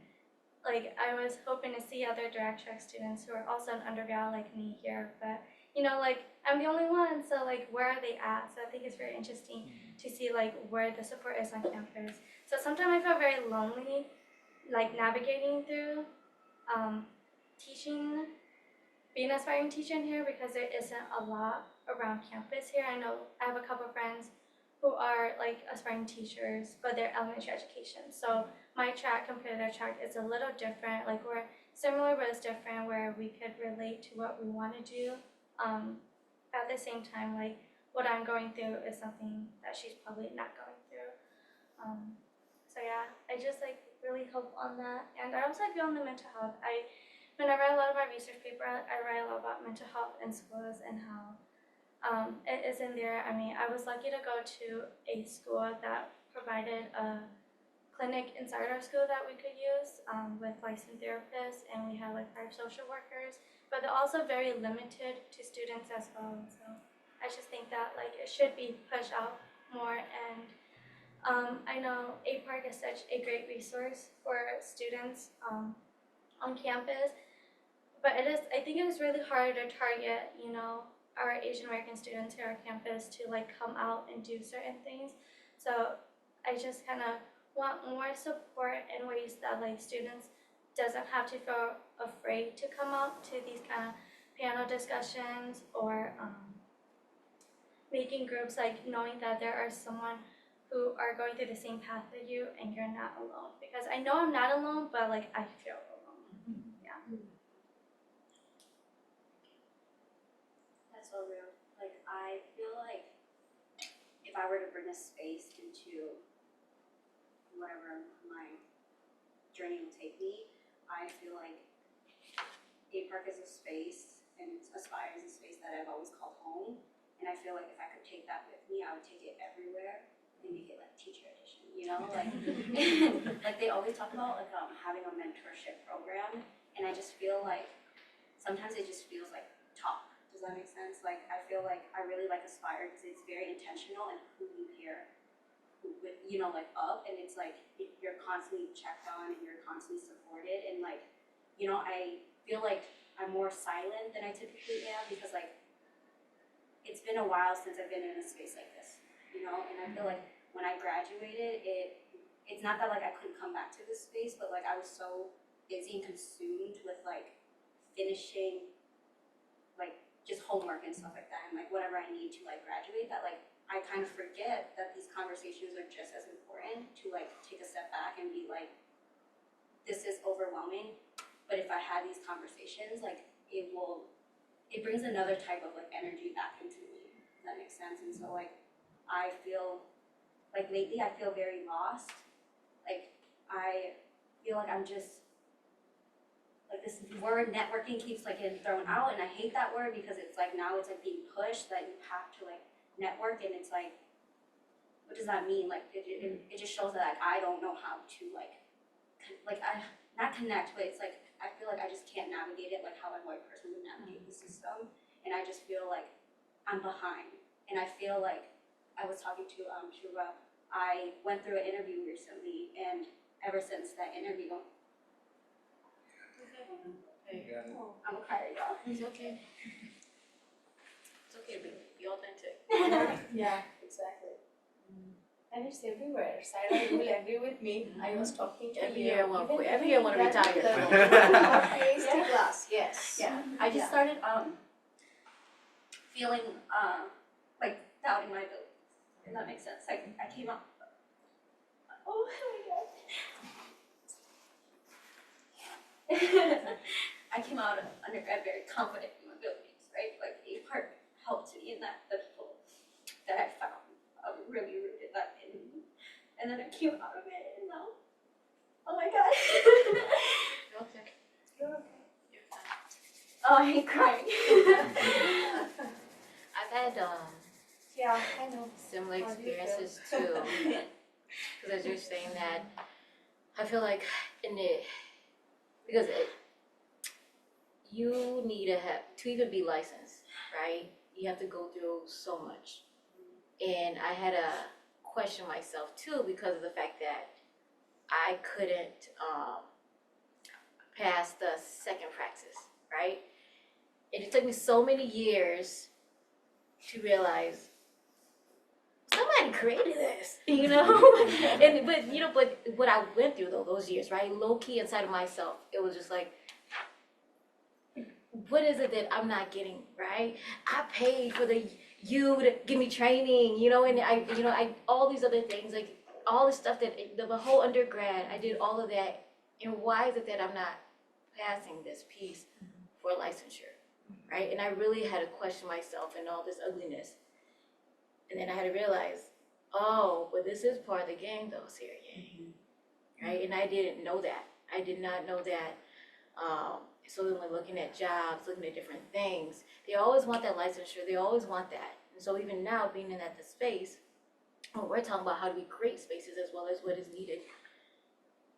like, I was hoping to see other DirecTrack students who are also an undergrad like me here, but, you know, like, I'm the only one, so, like, where are they at? So I think it's very interesting to see, like, where the support is on campus. So sometimes I feel very lonely, like, navigating through teaching, being an aspiring teacher in here, because there isn't a lot around campus here. I know I have a couple of friends who are, like, aspiring teachers, but they're elementary education. So my track compared to their track is a little different. Like, we're similar, but it's different, where we could relate to what we want to do. At the same time, like, what I'm going through is something that she's probably not going through. So yeah, I just, like, really hope on that. And I also feel on the mental health. When I write a lot of my research paper, I write a lot about mental health in schools and how it is in there. I mean, I was lucky to go to a school that provided a clinic inside our school that we could use with licensed therapists, and we had, like, 5 social workers, but they're also very limited to students as well. So I just think that, like, it should be pushed out more, and I know aparc is such a great resource for students on campus, but I think it was really hard to target, you know, our Asian American students here on campus to like come out and do certain things. So I just kind of want more support in ways that like students doesn't have to feel afraid to come out to these kind of panel discussions, or making groups, like knowing that there are someone who are going through the same path as you and you're not alone. Because I know I'm not alone, but like I feel alone. Yeah. That's so real. Like, I feel like if I were to bring a space into whatever my journey will take me, I feel like aparc is a space, and Aspire is a space that I've always called home. And I feel like if I could take that with me, I would take it everywhere and make it like teacher edition, you know? Like, like they always talk about like having a mentorship program, and I just feel like sometimes it just feels like talk. Does that make sense? Like, I feel like I really like Aspire because it's very intentional and who you hear, with, you know, like up, and it's like you're constantly checked on and you're constantly supported, and like, you know, I feel like I'm more silent than I typically am because like it's been a while since I've been in a space like this, you know, and I feel like when I graduated, it's not that like I couldn't come back to this space, but like I was so busy and consumed with like finishing like just homework and stuff like that, and like whatever I need to like graduate, that like I kind of forget that these conversations are just as important to like take a step back and be like, this is overwhelming, but if I had these conversations, like it brings another type of like energy back into me. Does that make sense? And so like I feel like lately I feel very lost. Like I feel like I'm just like, this word networking keeps like getting thrown out, and I hate that word because it's like now it's like being pushed that you have to like network, and it's like, what does that mean? Like it just shows that like I don't know how to like I not connect, but it's like I feel like I just can't navigate it like how a white person would navigate the system, and I just feel like I'm behind. And I feel like I was talking to Shuvra. I went through an interview recently, and ever since that interview, I'm a crier, y'all. It's okay. It's okay to be authentic. Yeah, exactly. And it's everywhere. Syra, you will agree with me. I was talking to Every you. year I wanna Even quit. Every year I wanna graduate retire. level. Our PhD Yeah. class, yes. Yeah, I just started feeling like doubting my abilities. If that makes sense. Like I came out. Oh my god. I came out of undergrad very confident in my abilities, right? Like aparc helped me in that. The people that I found really rooted that in me. And then I came out of it, and now, oh my god. You're okay. You're okay. You're fine. Oh, I hate crying. I've had Yeah, I know. similar How do you feel? experiences too. Because as you're saying that, I feel like you need to even be licensed, right? You have to go through so much. And I had to question myself too because of the fact that I couldn't pass the second praxis, right? And it took me so many years to realize somebody created this, you know? But what I went through though, those years, right? Low key inside of myself, it was just like, what is it that I'm not getting, right? I paid for you to give me training, you know, and I all these other things, like all the stuff that the whole undergrad, I did all of that, and why is it that I'm not passing this piece for licensure, right? And I really had to question myself and all this ugliness, and then I had to realize, oh, but this is part of the game though, Syra, right? And I didn't know that. I did not know that. So then we're looking at jobs, looking at different things. They always want that licensure. They always want that. And so even now, being in the space, when we're talking about how do we create spaces as well as what is needed,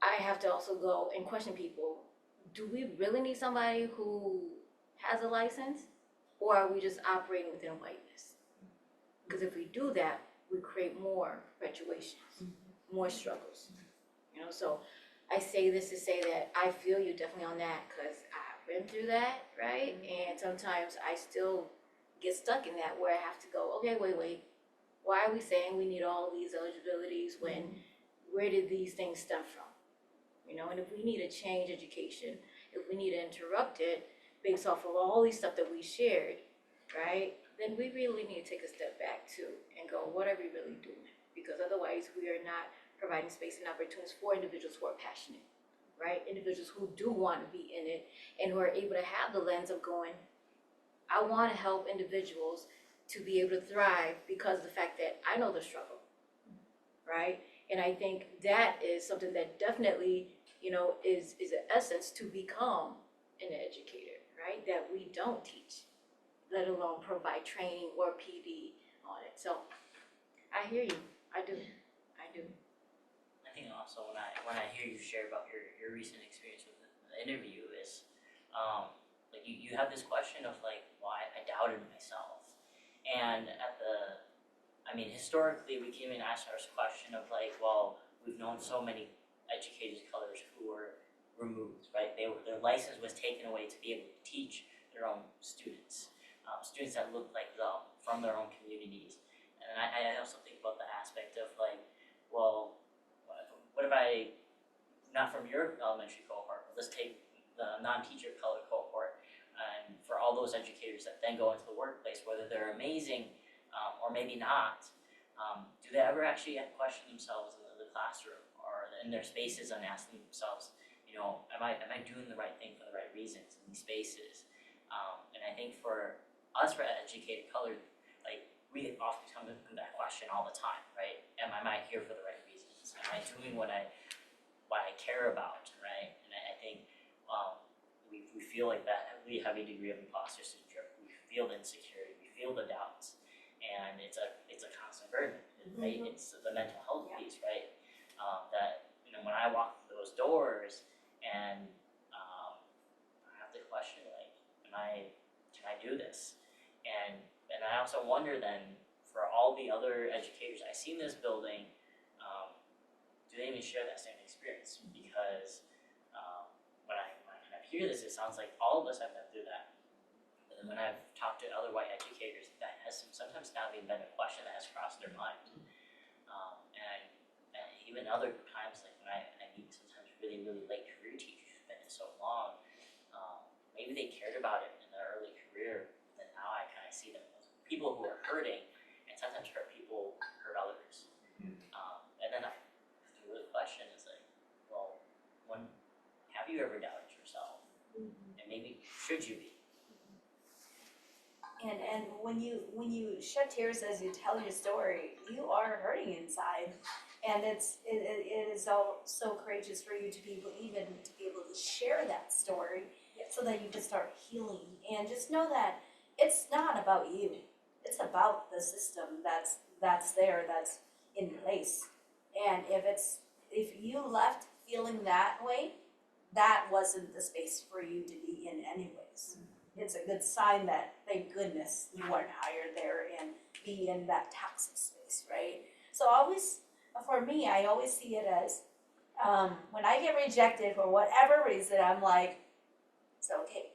I have to also go and question people. Do we really need somebody who has a license? Or are we just operating within whiteness? Because if we do that, we create more perpetuations. more struggles. You know, so I say this to say that I feel you definitely on that, because I've been through that, right? And sometimes I still get stuck in that, where I have to go, okay, wait, why are we saying we need all these eligibilities when, where did these things stem from? You know, and if we need to change education, if we need to interrupt it based off of all these stuff that we shared, right? Then we really need to take a step back too and go, what are we really doing? Because otherwise we are not providing space and opportunities for individuals who are passionate, right? Individuals who do want to be in it and who are able to have the lens of going, I want to help individuals to be able to thrive because of the fact that I know the struggle, right? And I think that is something that definitely, you know, is an essence to become an educator, right? That we don't teach, let alone provide training or PD on it. So I hear you. I do. I think also when I hear you share about your recent experience with the interview is, like you have this question of like, well, I doubted myself. And historically, we came and asked our question of like, well, we've known so many educators of colors who were removed, right? Their license was taken away to be able to teach their own students, students that looked like them from their own communities. And I also think about the aspect of like, well, what if I, not from your elementary cohort, but let's take the non-teacher color cohort, and for all those educators that then go into the workplace, whether they're amazing or maybe not, do they ever actually question themselves in the classroom or in their spaces and ask themselves, you know, am I doing the right thing for the right reasons in these spaces? And I think for us, for educated color, like we often come to that question all the time, right? Am I here for the right reasons? Am I doing what I care about, right? And I think we feel like that really heavy degree of imposter syndrome. We feel the insecurity, we feel the doubts, and it's a constant burden, right? It's the mental health piece, right? That, you know, when I walk through those doors and I have to question, like, can I do this? And I also wonder then, for all the other educators I see in this building, do they even share that same experience? Because when I kind of hear this, it sounds like all of us have been through that. But then when I've talked to other white educators, that has sometimes not even been a question that has crossed their mind. And even other times, like when I meet sometimes really, really late career teachers who've been in so long, maybe they cared about it in their early career, but now I kind of see them as people who are hurting, and sometimes hurt people hurt others. And then the real question is like, well, have you ever doubted yourself? And maybe should you be? And when you shed tears as you tell your story, you are hurting inside, and it is so courageous for you to be able to share that story, so that you can start healing. And just know that it's not about you; it's about the system that's there, that's in place. And if you left feeling that way, that wasn't the space for you to be in anyways. It's a good sign that, thank goodness, you weren't hired there and be in that toxic space, right? So for me, I always see it as, when I get rejected for whatever reason, I'm like, it's okay.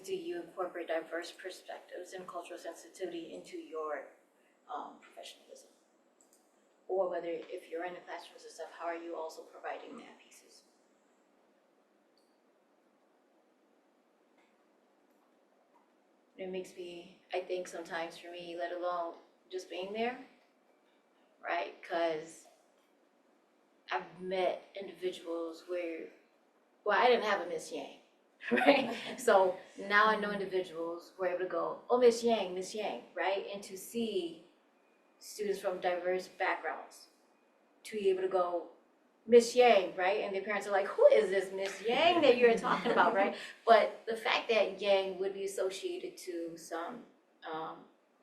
Do you incorporate diverse perspectives and cultural sensitivity into your professionalism? Or whether if you're in the classrooms and stuff, how are you also providing that pieces? It makes me, I think sometimes for me, let alone just being there, right? Because I've met individuals where, well, I didn't have a Miss Yang, right? So now I know individuals who are able to go, oh, Miss Yang, right? And to see students from diverse backgrounds, to be able to go, Miss Yang, right? And their parents are like, who is this Miss Yang that you're talking about, right? But the fact that Yang would be associated to some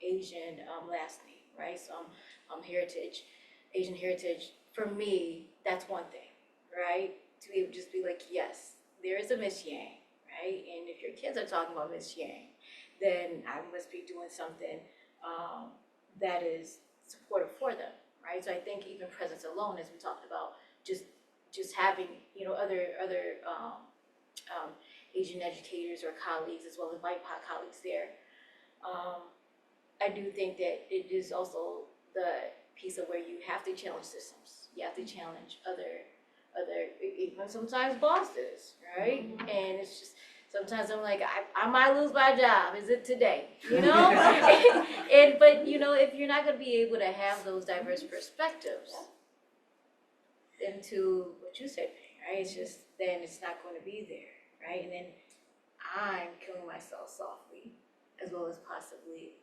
Asian last name, right? Some heritage, Asian heritage, for me, that's one thing, right? To be able to just be like, yes, there is a Miss Yang, right? And if your kids are talking about Miss Yang, then I must be doing something that is supportive for them, right? So I think even presence alone, as we talked about, just having, you know, other Asian educators or colleagues as well as BIPOC colleagues there. I do think that it is also the piece of where you have to challenge systems. You have to challenge other even sometimes bosses, right? And it's just, sometimes I'm like, I might lose my job. Is it today? You know? But you know, if you're not gonna be able to have those diverse perspectives into what you said, right? It's just, then it's not going to be there, right? And then I'm killing myself softly, as well as possibly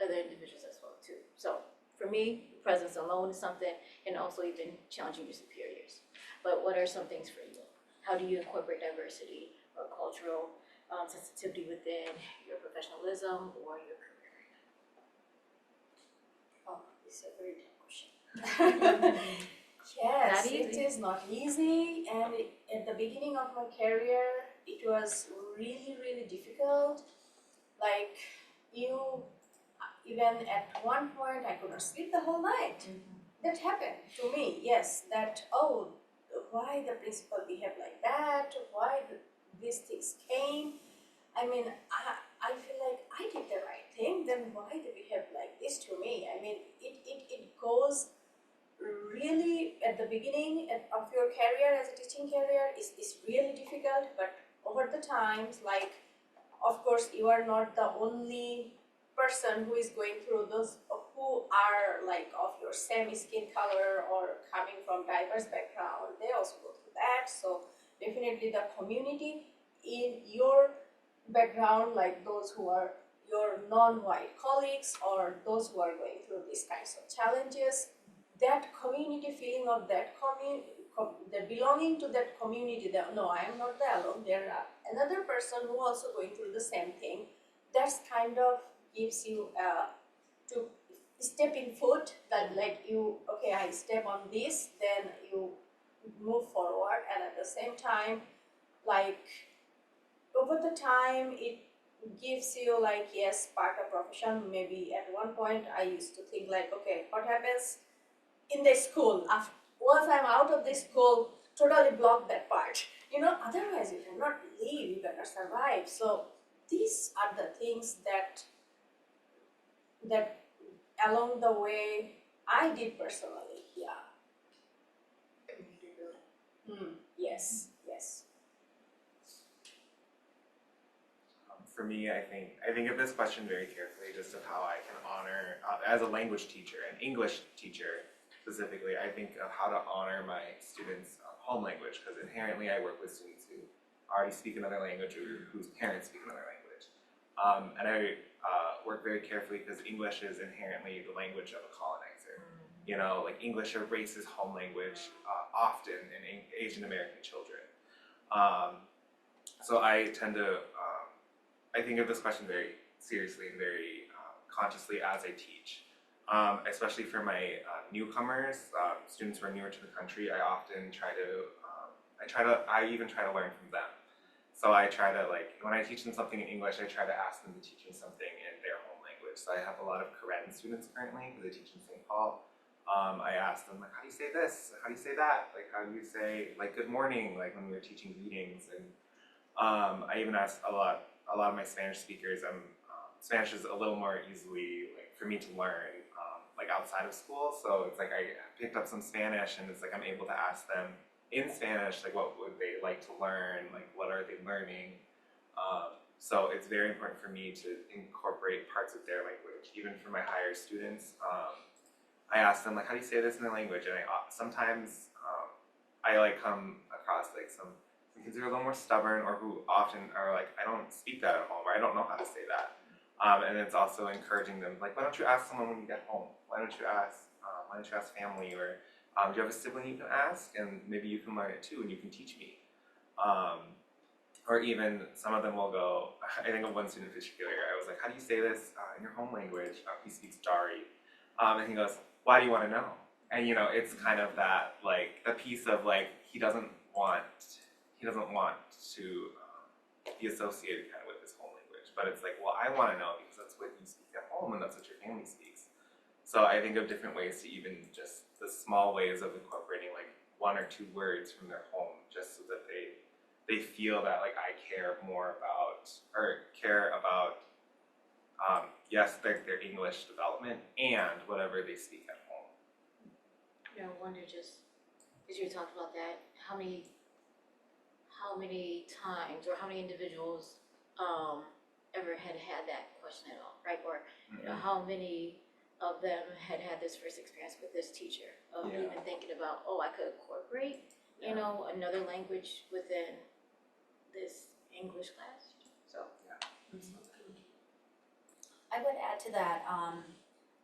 other individuals as well too. So for me, presence alone is something, and also even challenging your superiors. But what are some things for you? How do you incorporate diversity or cultural sensitivity within your professionalism or your career? Oh, it's a very tough question. Yes, Not it easy. is not easy, and at the beginning of my career, it was really, really difficult. Like, even at one point, I could not sleep the whole night. That happened to me, yes, that, oh, why the principal behaved like that, why these things came. I mean, I feel like I did the right thing, then why they behave like this to me? I mean, it goes really at the beginning of your career as a teaching career is really difficult, but over the times, like, of course, you are not the only person who is going through those, who are like of your same skin color or coming from diverse background. They also go through that. So definitely the community in your background, like those who are your non-white colleagues or those who are going through these kinds of challenges, that community feeling of that the belonging to that community, that no, I am not there alone, there are another person who also going through the same thing. That's kind of gives you to stepping foot, that like you, okay, I step on this, then you move forward, and at the same time, like over the time, it gives you like, yes, part of profession. Maybe at one point I used to think like, okay, what happens in the school, after, once I'm out of this school, totally block that part. You know, otherwise you cannot live, you cannot survive. So these are the things that along the way I did personally, yeah. Yes. For me, I think of this question very carefully, just of how I can honor, as a language teacher, an English teacher specifically, I think of how to honor my students' home language, because inherently I work with students who already speak another language or whose parents speak another language. And I work very carefully because English is inherently the language of a colonizer. You know, like English erases home language often in Asian American children. So I tend to, I think of this question very seriously and very consciously as I teach. Especially for my newcomers, students who are newer to the country, I often try to, I even try to learn from them. So I try to, like, when I teach them something in English, I try to ask them to teach me something in their home language. So I have a lot of Karen students currently, because I teach in St. Paul. I ask them, like, how do you say this? How do you say that? Like, how do you say, like, good morning, like when we were teaching readings. And I even ask a lot of my Spanish speakers, Spanish is a little more easily, like, for me to learn, like outside of school. So it's like I picked up some Spanish, and it's like I'm able to ask them in Spanish, like, what would they like to learn? Like, what are they learning? So it's very important for me to incorporate parts of their language, even for my higher students. I ask them, like, how do you say this in their language? And sometimes I like come across like some kids who are a little more stubborn, or who often are like, I don't speak that at home, or I don't know how to say that. And it's also encouraging them, like, why don't you ask someone when you get home? Why don't you ask family? Or do you have a sibling you can ask? And maybe you can learn it too, and you can teach me. Or even some of them will go, I think of one student in particular, I was like, how do you say this in your home language? He speaks Dari. And he goes, why do you want to know? And you know, it's kind of that, like, the piece of like, he doesn't want to be associated kind of with his home language. But it's like, well, I want to know because that's what you speak at home and that's what your family So I think of different ways to even just the small ways of incorporating like 1 or 2 words from their home, just so that they feel that like I care more about, or care about, yes, their English development and whatever they speak at home. You know, I wonder just, as you talked about that, how many times or how many individuals ever had that question at all, right? Or you know, how many of them had this first experience with this teacher of even thinking about, oh, I could incorporate, you know, another language within this English class. So I would add to that,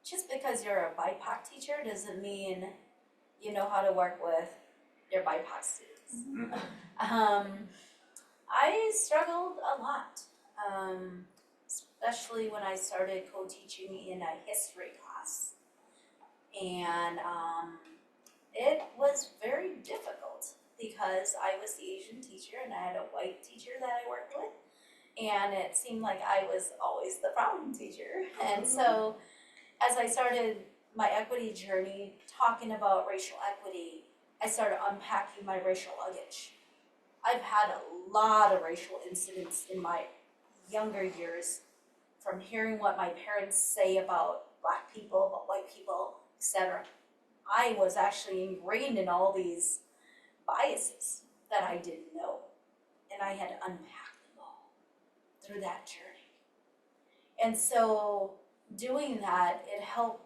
just because you're a BIPOC teacher doesn't mean you know how to work with your BIPOC students. I struggled a lot, especially when I started co-teaching in a history class. And it was very difficult because I was the Asian teacher and I had a white teacher that I worked with. And it seemed like I was always the problem teacher. And so as I started my equity journey, talking about racial equity, I started unpacking my racial luggage. I've had a lot of racial incidents in my younger years, from hearing what my parents say about Black people, about white people, etc. I was actually ingrained in all these biases that I didn't know, and I had to unpack them all through that journey. And so doing that, it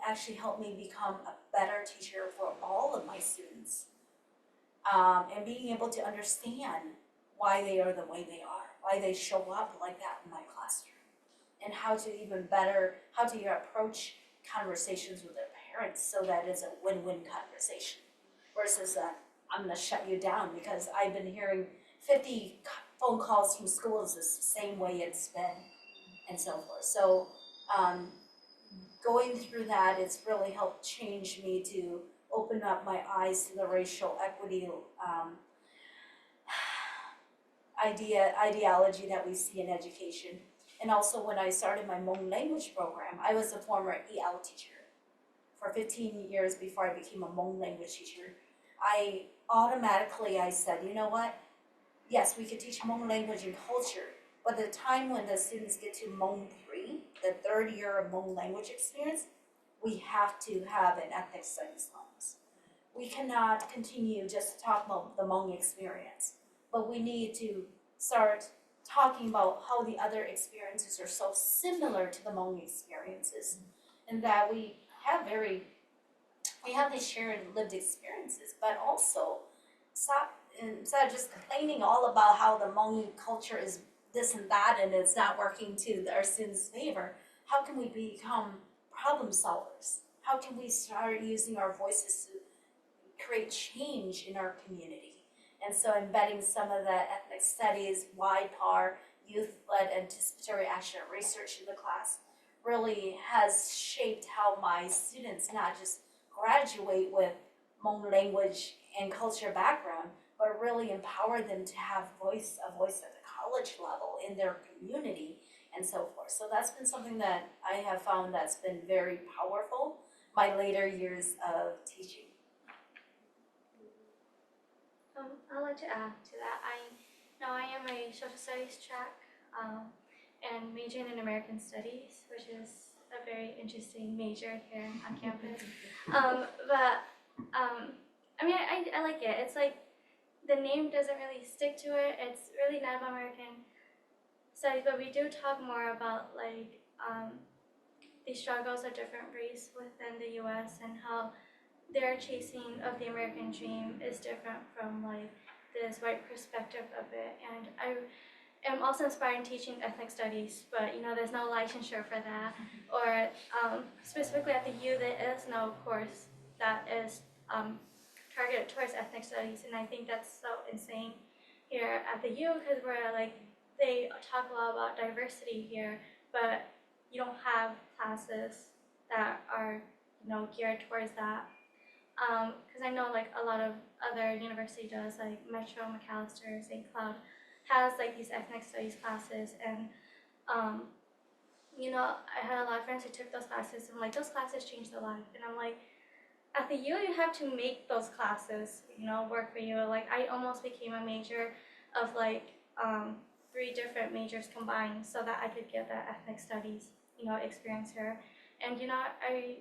actually helped me become a better teacher for all of my students, and being able to understand why they are the way they are, why they show up like that in my classroom, and how to approach conversations with their parents so that it's a win-win conversation versus I'm gonna shut you down because I've been hearing 50 phone calls from schools the same way it's been, and so forth. So going through that, it's really helped change me to open up my eyes to the racial equity ideology that we see in education. And also when I started my Hmong language program, I was a former EL teacher for 15 years before I became a Hmong language teacher. I said, you know what? Yes, we could teach Hmong language and culture, but the time when the students get to Hmong 3, the 3rd year of Hmong language experience, we have to have an ethnic studies class. We cannot continue just to talk about the Hmong experience, but we need to start talking about how the other experiences are so similar to the Hmong experiences, and that we have these shared lived experiences, but also instead of just complaining all about how the Hmong culture is this and that and it's not working to our students' favor, how can we become problem solvers? How can we start using our voices to create change in our community? And so embedding some of the ethnic studies, YPAR, youth-led anticipatory action research in the class really has shaped how my students not just graduate with Hmong language and culture background, but really empower them to have a voice at the college level in their community and so forth. So that's been something that I have found that's been very powerful my later years of teaching. I'd like to add to that. I am a social studies track and majoring in American studies, which is a very interesting major here on campus. I like it. It's like the name doesn't really stick to it. It's really not about American studies, but we do talk more about like the struggles of different race within the U.S. and how their chasing of the American dream is different from like this white perspective of it. And I am also inspired in teaching ethnic studies, but you know there's no licensure for that. Or specifically at the U, there is no course that is targeted towards ethnic studies, and I think that's so insane here at the U because we're like they talk a lot about diversity here, but you don't have classes that are geared towards that. Because I know like a lot of other university does, like Metro, McAllister, St. Cloud has like these ethnic studies classes, and I had a lot of friends who took those classes, and like those classes changed their life. And I'm like, at the U, you have to make those classes, work for you. Like I almost became a major of like 3 different majors combined, so that I could get that ethnic studies, experience here. And I,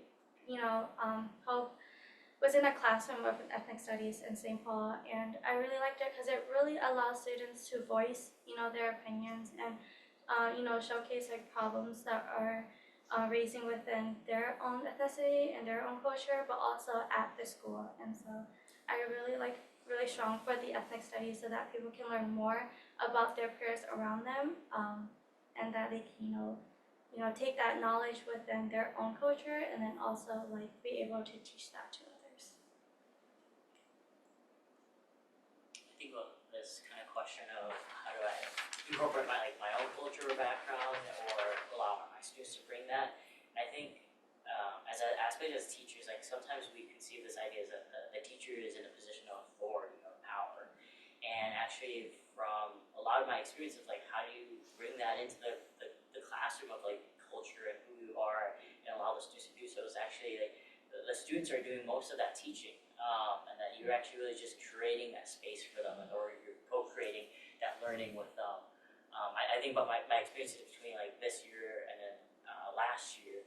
hope was in a classroom of ethnic studies in St. Paul, and I really liked it because it really allows students to voice, their opinions and, showcase like problems that are raising within their own ethnicity and their own culture, but also at the school. And so I really strong for the ethnic studies so that people can learn more about their peers around them, and that they can, take that knowledge within their own culture and then also like be able to teach that to others. I think about this kind of question of how do I incorporate my own culture or background, or allow my students to bring that. And I think as an aspect as teachers, like sometimes we conceive this idea as a teacher is in a position of authority or power. And actually from a lot of my experiences, like how do you bring that into the classroom of like culture and who you are and allow the students to do so, is actually like the students are doing most of that teaching, and that you're actually really just creating that space for them, or you're co-creating that learning with them. I think about my experiences between like this year and then last year,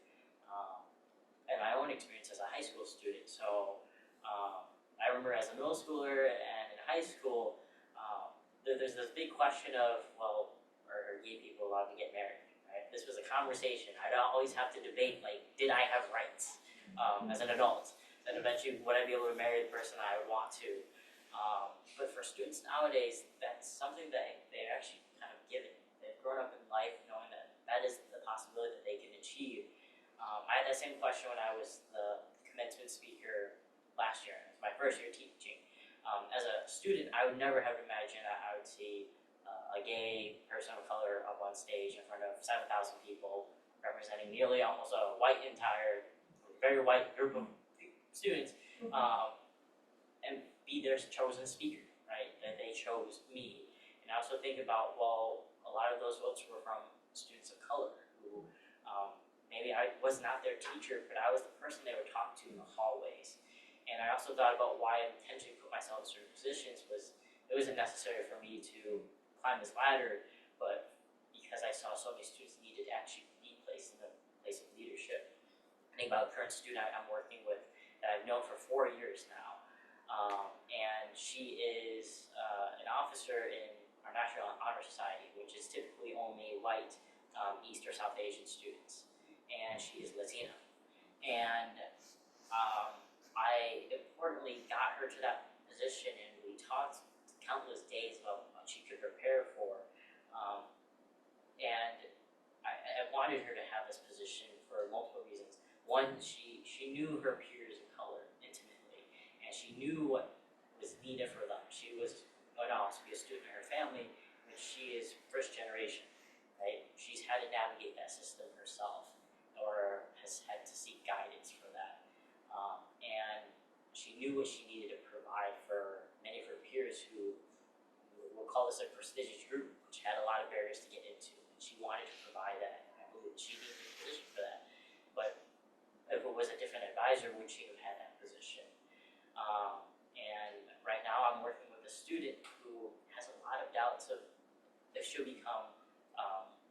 and my own experience as a high school student. So I remember as a middle schooler and in high school, there's this big question of, well, are gay people allowed to get married? Right? This was a conversation. I don't always have to debate, like, did I have rights as an adult? And eventually, would I be able to marry the person I would want to? But for students nowadays, that's something that they're actually kind of given. They've grown up in life knowing that that is the possibility that they can achieve. I had that same question when I was the commencement speaker last year. It was my first year teaching. As a student, I would never have imagined that I would see a gay person of color up on stage in front of 7,000 people, representing nearly almost a very white group of students, and be their chosen speaker, right? That they chose me. And I also think about, well, a lot of those votes were from students of color who maybe I was not their teacher, but I was the person they would talk to in the hallways. And I also thought about why I intentionally put myself in certain positions was it wasn't necessary for me to climb this ladder, but because I saw so many students needed to actually be placed in a place of leadership. I think about a current student I'm working with that I've known for 4 years now, and she is an officer in our National Honor Society, which is typically only white East or South Asian students, and she is Latina. And I importantly got her to that position, and we talked countless days about what she could prepare for. And I wanted her to have this position for multiple reasons. One, she knew her peers of color intimately, and she knew what was needed for them. She was going to also be a student in her family, which she is first generation, right? She's had to navigate that system herself, or has had to seek guidance for that. And she knew what she needed to provide for many of her peers who, we'll call this a prestigious group, which had a lot of barriers to get into. And she wanted to provide that. I believe she needed a position for that. But if it was a different advisor, would she have had that position? And right now I'm working with a student who has a lot of doubts of if she'll become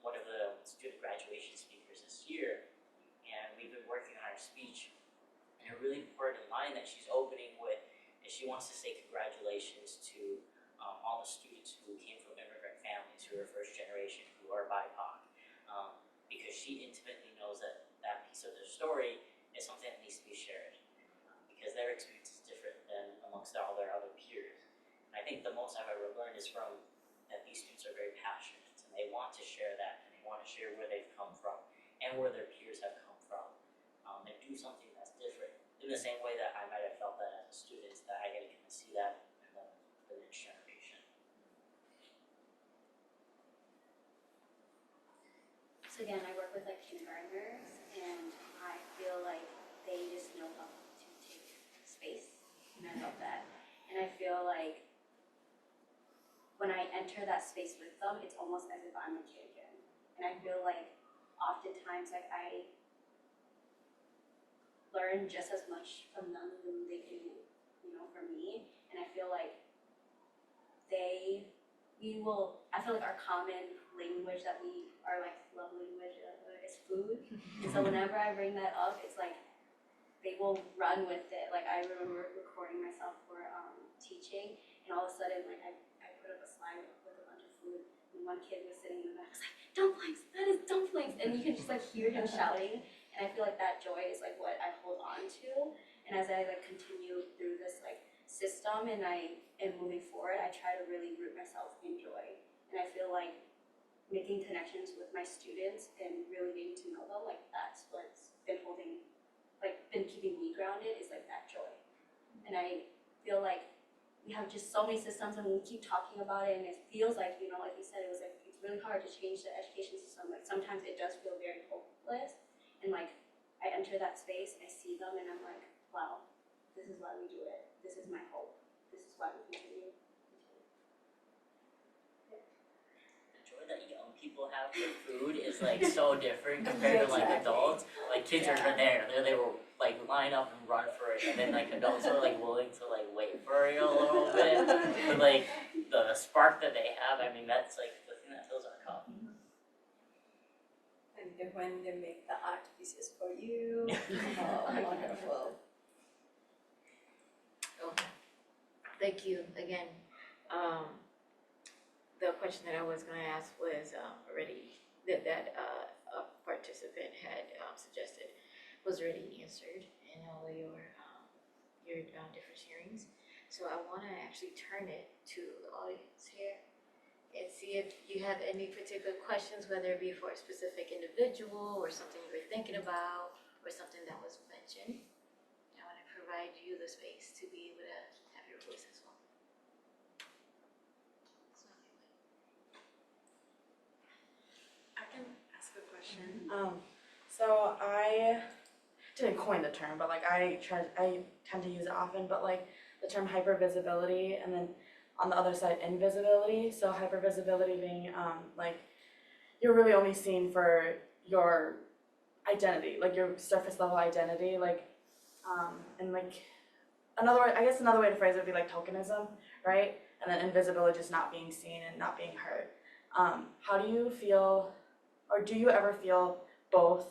one of the student graduation speakers this year. And we've been working on her speech. And a really important line that she's opening with is she wants to say congratulations to all the students who came from immigrant families, who are first generation, who are BIPOC, because she intimately knows that that piece of their story is something that needs to be shared, because their experience is different than amongst all their other peers. And I think the most I've ever learned is from that these students are very passionate, and they want to share that, and they want to share where they've come from and where their peers have come from, and do something that's different. In the same way that I might have felt that as a student, that I get to kind of see that in the next generation. So again, I work with like kindergartners, and I feel like they just know how to take space, and I love that. And I feel like when I enter that space with them, it's almost as if I'm a kid again. And I feel like oftentimes like I learn just as much from them than they do, you know, from me. And I feel like I feel like our common language that we are like love language is food. And so whenever I bring that up, it's like they will run with it. Like I remember recording myself for teaching, and all of a sudden like I put up a slide with a bunch of food, and one kid was sitting in the back was like, dumplings, that is dumplings, and you can just like hear him shouting. And I feel like that joy is like what I hold on to. And as I like continue through this like system and I am moving forward, I try to really root myself in joy. And I feel like making connections with my students and really getting to know them, like that's what's been been keeping me grounded, is like that joy. And I feel like we have just so many systems and we keep talking about it, and it feels like, you know, like you said, it was like, it's really hard to change the education system. Like sometimes it does feel very hopeless, and like I enter that space, I see them, and I'm like, wow, this is why we do it. This is my hope. This is why we continue. The joy that young people have for food is like so different compared to like adults. Like kids are there, they will like line up and run for it, and then like adults are like willing to like wait for it a little bit. But like the spark that they have, I mean, that's like the thing that fills our cup. And then when they make the art pieces for you, oh, wonderful. Okay. Thank you again. The question that I was going to ask was already that a participant had suggested was already answered in all of your different hearings. So I want to actually turn it to the audience here and see if you have any particular questions, whether it be for a specific individual or something you were thinking about or something that was mentioned. I want to provide you the space to be able to have your voice as well. I can ask a question. So I didn't coin the term, but like I tend to use it often, but like the term hypervisibility, and then on the other side, invisibility. So hypervisibility being like you're really only seen for your identity, like your surface level identity, like and like another way to phrase it would be like tokenism, right? And then invisibility, just not being seen and not being heard. How do you feel, or do you ever feel both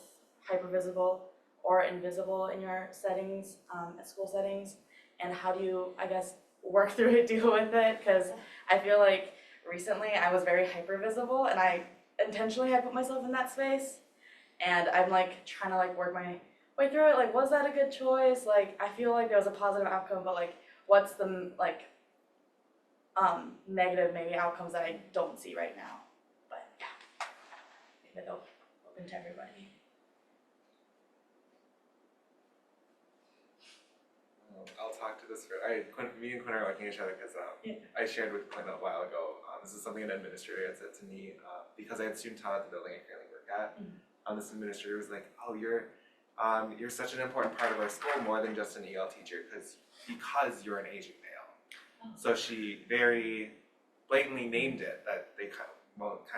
hypervisible or invisible in your settings, at school settings? And how do you, I guess, work through it, deal with it? Because I feel like recently I was very hypervisible, and I intentionally had put myself in that space, and I'm like trying to like work my way through it. Like, was that a good choice? Like, I feel like there was a positive outcome, but like, what's the like negative maybe outcomes that I don't see right now? But yeah, leave it open to everybody. I'll talk to this for, me and Quynh are looking at each other because I shared with Quynh a while ago, this is something an administrator had said to me, because I had student talent at the building I currently work at. This administrator was like, oh, you're such an important part of our school, more than just an EL teacher, because you're an Asian male. So she very blatantly named it that they kind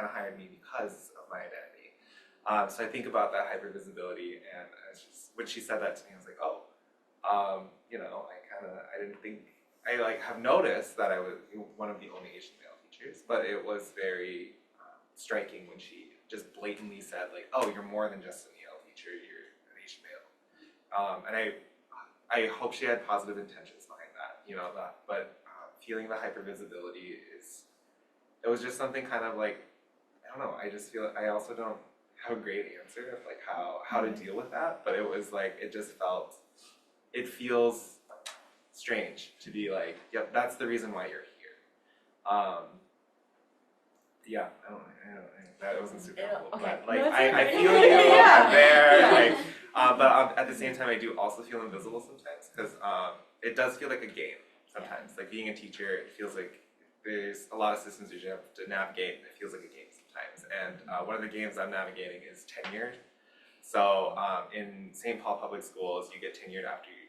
of hired me because of my identity. So I think about that hypervisibility, and when she said that to me, I was like, oh, you know, I didn't think, I like have noticed that I was one of the only Asian male teachers, but it was very striking when she just blatantly said like, oh, you're more than just an EL teacher, you're an Asian male. And I hope she had positive intentions behind that, you know, but feeling the hypervisibility it was just something kind of like, I don't know, I just feel, I also don't have a great answer of like how to deal with that, but it was like, it feels strange to be like, yep, that's the reason why you're here. Yeah, I don't know, that wasn't super helpful, Okay. but like, No, I feel you, Yeah. I'm there, Yeah. like, but at the same time, I do also feel invisible sometimes, because it does feel like a game sometimes. Like being a teacher, it feels like there's a lot of systems you have to navigate, and it feels like a game sometimes. And one of the games I'm navigating is tenured. So in St. Paul Public Schools, you get tenured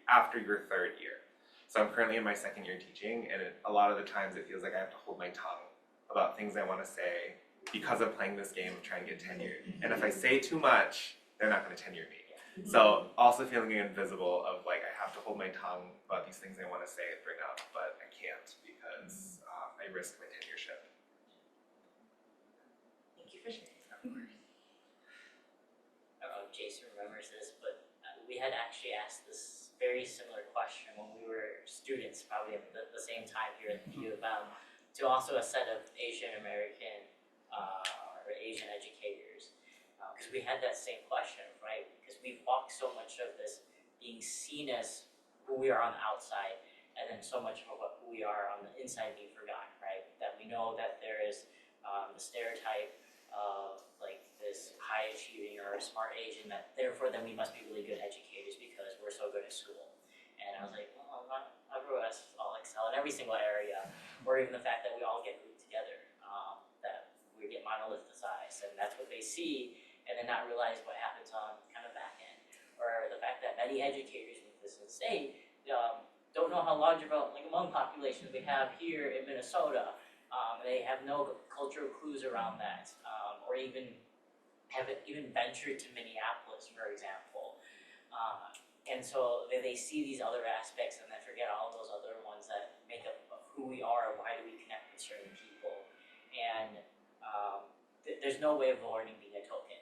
after your third year. So I'm currently in my second year teaching, and a lot of the times it feels like I have to hold my tongue about things I want to say because of playing this game of trying to get tenured. And if I say too much, they're not going to tenure me. So also feeling invisible of like I have to hold my tongue about these things I want to say and bring up, but I can't because I risk my tenureship. Thank you for sharing. I don't know if Jason remembers this, but we had actually asked this very similar question when we were students, probably at the same time here at the U of M, to also a set of Asian American or Asian educators. Because we had that same question, right? Because we've walked so much of this being seen as who we are on the outside, and then so much of who we are on the inside being forgotten, right? That we know that there is the stereotype of like this high achieving or smart Asian, that therefore then we must be really good educators because we're so good at school. And I was like, well, not everyone else all excel in every single area, or even the fact that we all get grouped together, that we get monolithicized, and that's what they see. And then not realize what happens on kind of back end, or the fact that many educators with this state don't know how large of a Hmong population we have here in Minnesota. They have no cultural clues around that, or even haven't even ventured to Minneapolis, for example. And so they see these other aspects and then forget all of those other ones that make up of who we are, why do we connect with certain people. And there's no way of learning being a token.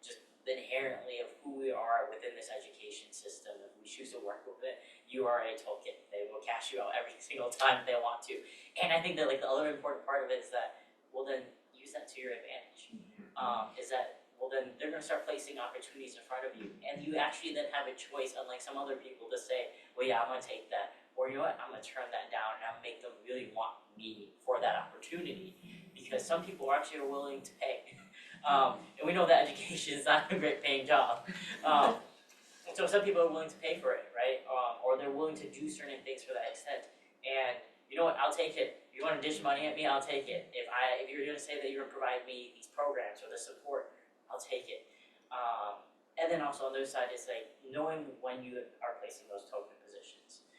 Just inherently of who we are within this education system. If we choose to work with it, you are a token. They will cash you out every single time they want to. And I think that like the other important part of it is that, well then use that to your advantage. Is that, well then they're gonna start placing opportunities in front of you. And you actually then have a choice, unlike some other people, to say, well yeah, I'm gonna take that. Or you know what, I'm gonna turn that down and I'm gonna make them really want me for that opportunity. Because some people actually are willing to pay. And we know that education is not a great paying job. So some people are willing to pay for it, right? Or they're willing to do certain things for that extent. And you know what, I'll take it. If you want to dish money at me, I'll take it. If you're gonna say that you're gonna provide me these programs or the support, I'll take it. And then also on the other side is like knowing when you are placing those token positions.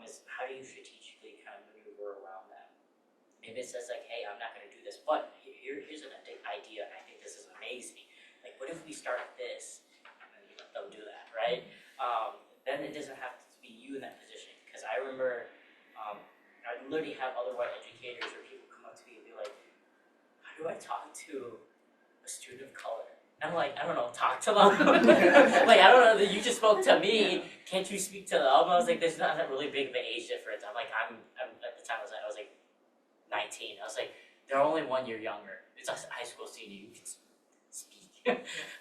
Is how do you strategically kind of maneuver around that? Maybe it says like, hey, I'm not gonna do this, but here's an idea, and I think this is amazing. Like, what if we start this, and then you let them do that, right? Then it doesn't have to be you in that position. Because I remember, I literally have other white educators or people come up to me and be like, how do I talk to a student of color? And I'm like, I don't know, talk to them. Like, I don't know, you just spoke to me. Can't you speak to them? I was like, there's not that really big of an age difference. I'm like, I'm at the time I was like 19. I was like, they're only 1 year younger. It's a high school senior. You can speak.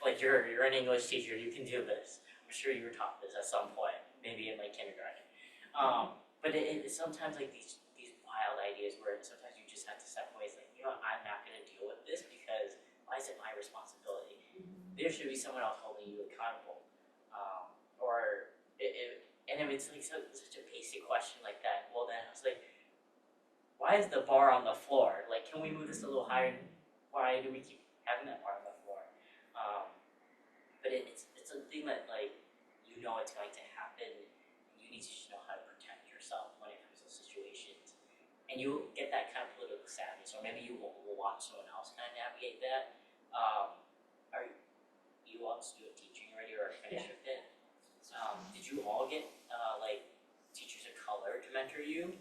Like you're an English teacher. You can do this. I'm sure you were taught this at some point, maybe in like kindergarten. But it's sometimes like these wild ideas where sometimes you just have to step away. It's like, you know, I'm not going to deal with this because why is it my responsibility? There should be someone else holding you accountable. And if it's like such a basic question like that, well then I was like, why is the bar on the floor? Like, can we move this a little higher? Why do we keep having that bar on the floor? But it's a thing that like, you know it's going to happen. You need to just know how to protect yourself when it comes to situations. And you get that kind of political savvy. So maybe you will watch someone else kind of navigate that. Are you all student teaching already or finished with it? Did you all get like teachers of color to mentor you?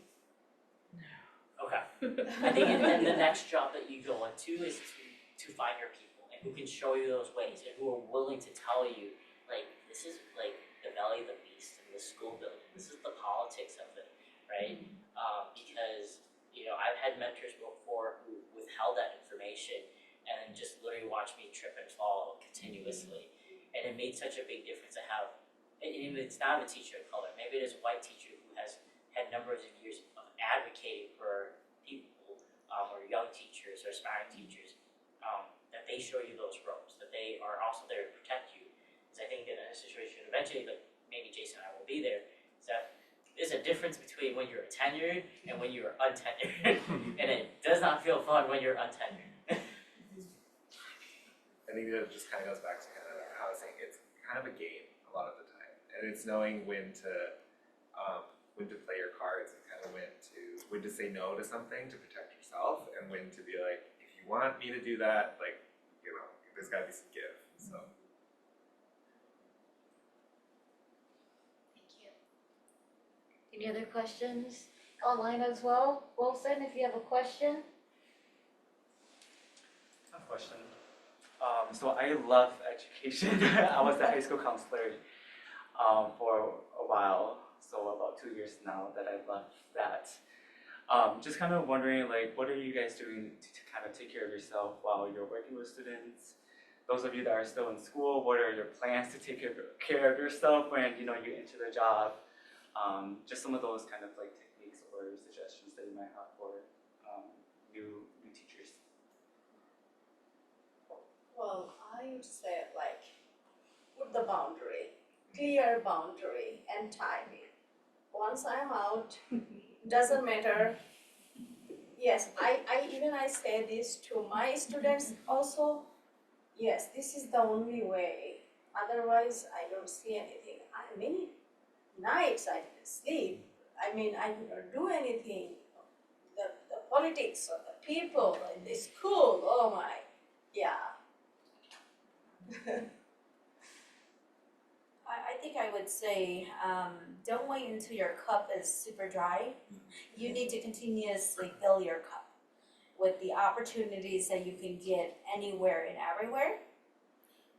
Okay. I think and the next job that you go into is to find your people and who can show you those ways and who are willing to tell you, like, this is like the belly of the beast in the school building. This is the politics of it, right? Because, you know, I've had mentors before who withheld that information and just literally watched me trip and fall continuously. And it made such a big difference to have, and it's not a teacher of color, maybe it is a white teacher who has had numbers of years of advocating for people, or young teachers or aspiring teachers, that they show you those ropes, that they are also there to protect you. Because I think in a situation eventually, like maybe Jason and I will be there, is that there's a difference between when you're tenured and when you're untenured. And it does not feel fun when you're untenured. I think that just kind of goes back to kind of how I was saying, it's kind of a game a lot of the time. And it's knowing when to play your cards and kind of when to say no to something to protect yourself, and when to be like, if you you want me to do that, like, you know, there's gotta be some give, so. Thank you. Any other questions online as well? Wilson, if you have a question? I have a question. So I love education. I was the high school counselor for a while, so about 2 years now that I've left that. Just kind of wondering, like, what are you guys doing to kind of take care of yourself while you're working with students? Those of you that are still in school, what are your plans to take care of yourself when you enter the job? Just some of those kind of like techniques or suggestions that you might have for new teachers. Well, I would say like, put the boundary, clear boundary and timing. Once I'm out, doesn't matter. Yes, I say this to my students also. Yes, this is the only way. Otherwise, I don't see anything. Many nights I didn't sleep. I could not do anything. The politics of the people in the school, oh my, yeah. I think I would say, don't wait until your cup is super dry. You need to continuously fill your cup with the opportunities that you can get anywhere and everywhere.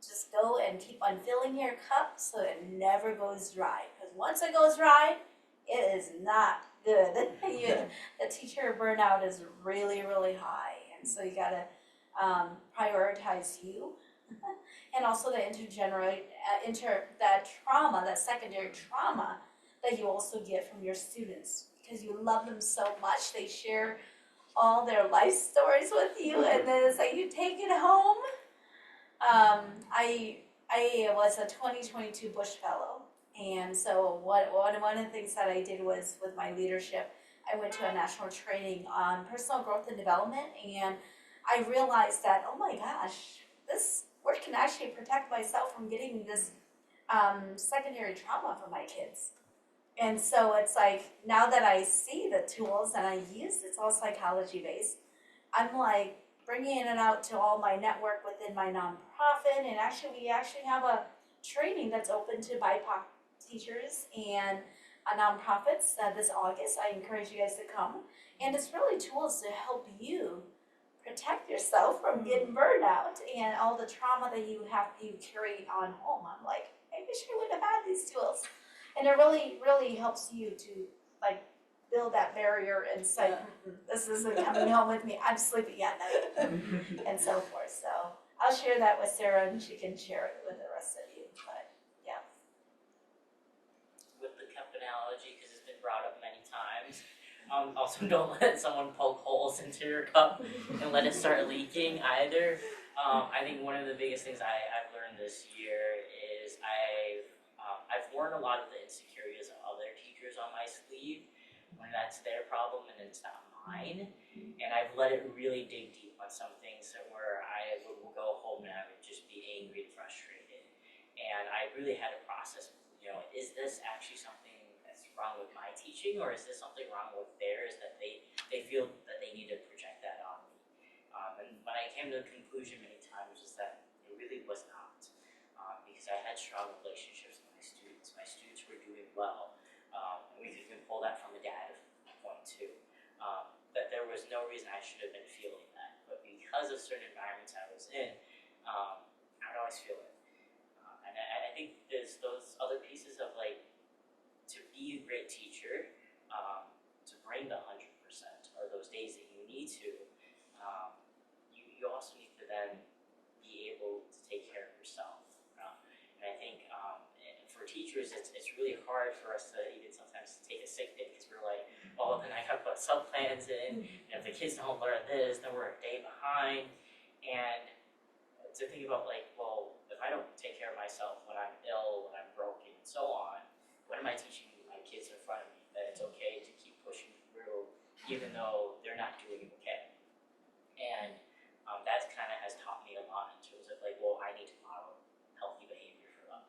Just go and keep on filling your cup so it never goes dry. Because once it goes dry, it is not good. The teacher burnout is really, really high. And so you gotta prioritize you. And also that trauma, that secondary trauma that you also get from your students, because you love them so much, they share all their life stories with you, and then it's like you take it home. I was a 2022 Bush Fellow, and so one of the things that I did was with my leadership, I went to a national training on personal growth and development, and I realized that, oh my gosh, this work can actually protect myself from getting this secondary trauma from my kids. And so it's like, now that I see the tools and I use, it's all psychology based, I'm like bringing it out to all my network within my nonprofit. And we actually have a training that's open to BIPOC teachers and nonprofits this August. I encourage you guys to come. And it's really tools to help you protect yourself from getting burned out and all the trauma that you carry on home. I'm like, I wish I would have had these tools. And it really, really helps you to like build that barrier and say, this isn't coming home with me, I'm sleeping at night, and so forth. So I'll share that with Syra and she can share it with the rest of you, but yeah. With the cup analogy, because it's been brought up many times, also don't let someone poke holes into your cup and let it start leaking either. I think one of the biggest things I've learned this year is I've worn a lot of the insecurities of other teachers on my sleeve when that's their problem and it's not mine. And I've let it really dig deep on some things where I would go home and I would just be angry and frustrated. And I really had to process, is this actually something that's wrong with my teaching, or is this something wrong with theirs that they feel that they need to project that on me? And when I came to the conclusion many times is that it really was not, because I had strong relationships with my students. My students were doing well. And we could even pull that from a data point too. That there was no reason I should have been feeling that. But because of certain environments I was in, I would always feel it. And I think there's those other pieces of like, to be a great teacher, to bring the 100%, or those days that you need to, you also need to then be able to take care of yourself. And I think for teachers, it's really hard for us to even sometimes take a sick day, because we're like, oh, then I have to put sub-plans in, and if the kids don't learn this, then we're a day behind. And to think about like, well, if I don't take care of myself when I'm ill, when I'm broken, and so on, what am I teaching my kids in front of me? That it's okay to keep pushing through, even though they're not doing okay. And that kind of has taught me a lot in terms of like, well, I need to model healthy behavior for them.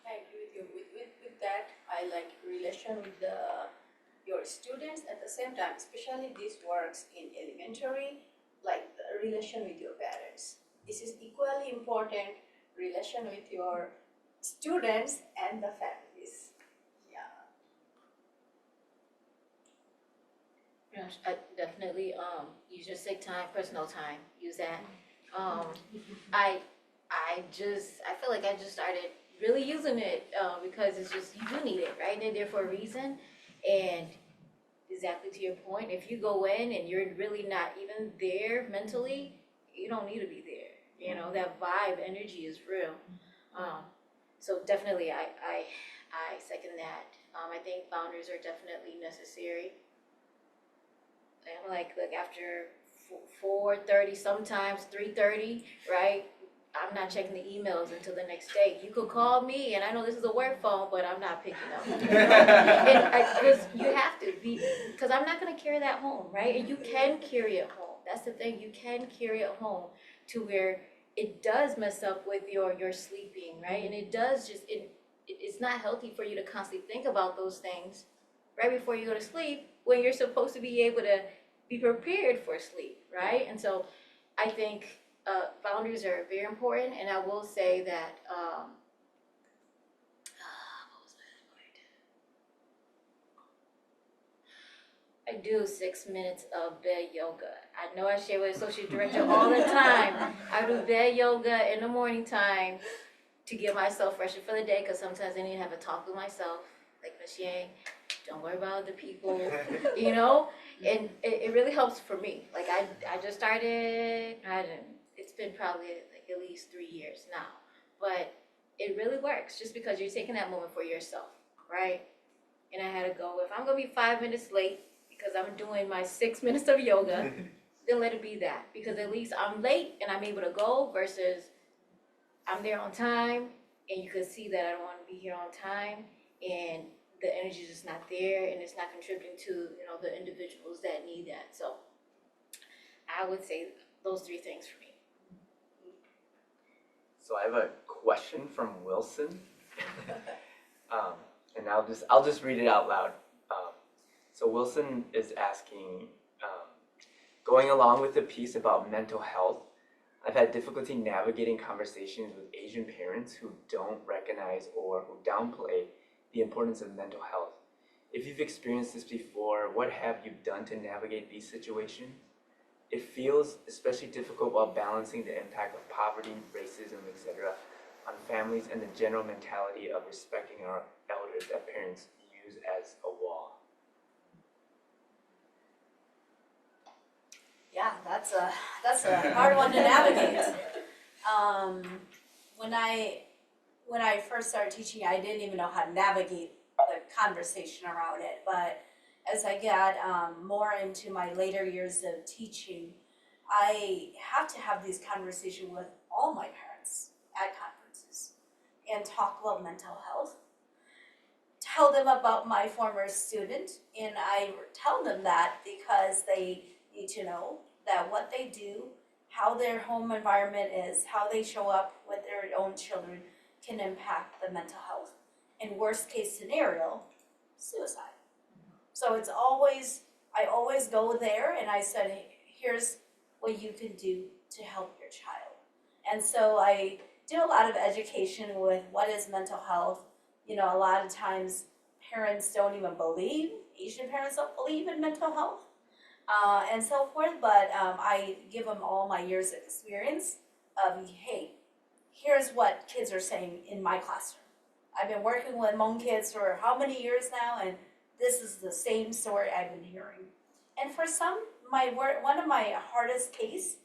I agree with you. With that, I like relation with the your students at the same time, especially this works in elementary, like the relation with your parents. This is equally important, relation with your students and the families. Yeah. I definitely, use your sick time, personal time, use that. I feel like I just started really using it, because it's just, you do need it, right? They're there for a reason, and exactly to your point, if you go in and you're really not even there mentally, you don't need to be there. You know, that vibe, energy is real. So definitely, I second that. I think founders are definitely necessary. And like after 4:30, sometimes 3:30, right? I'm not checking the emails until the next day. You could call me, and I know this is a work phone, but I'm not picking up. Because you have to be, because I'm not going to carry that home, right? And you can carry it home. That's the thing. You can carry it home to where it does mess up with your sleeping, right? And it does just, it's not healthy for you to constantly think about those things right before you go to sleep when you're supposed to be able to be prepared for sleep, right? And so I think boundaries are very important, and I will say that, what was that word? I do 6 minutes of bed yoga. I know I share with associate director all the time. I do bed yoga in the morning time to get myself ready for the day, because sometimes I need to have a talk with myself, like Miss Yang, don't worry about other people, you know? And it really helps for me. Like I just started, it's been probably like at least 3 years now, but it really works just because you're taking that moment for yourself, right? And I had to go, if I'm gonna be 5 minutes late because I'm doing my 6 minutes of yoga, then let it be that, because at least I'm late and I'm able to go versus I'm there on time and you can see that I don't want to be here on time and the energy is just not there and it's not contributing to, you know, the individuals that need that. So I would say those 3 things for me. So I have a question from Wilson, and I'll just read it out loud. So Wilson is asking, going along with the piece about mental health, I've had difficulty navigating conversations with Asian parents who don't recognize or who downplay the importance of mental health. If you've experienced this before, what have you done to navigate these situations? It feels especially difficult while balancing the impact of poverty, racism, etc. on families and the general mentality of respecting our elders that parents use as a wall. Yeah, that's a hard one to navigate. When I first started teaching, I didn't even know how to navigate the conversation around it. But as I got more into my later years of teaching, I have to have these conversations with all my parents at conferences and talk about mental health. Tell them about my former student, and I tell them that because they need to know that what they do, how their home environment is, how they show up with their own children can impact the mental health. In worst case scenario, suicide. So it's always, I always go there and I said, here's what you can do to help your child. And so I do a lot of education with what is mental health. You know, a lot of times parents don't even believe, Asian parents don't believe in mental health. And so forth, but I give them all my years of experience of, hey, here's what kids are saying in my classroom. I've been working with Hmong kids for how many years now, and this is the same story I've been hearing. And for some, one of my hardest case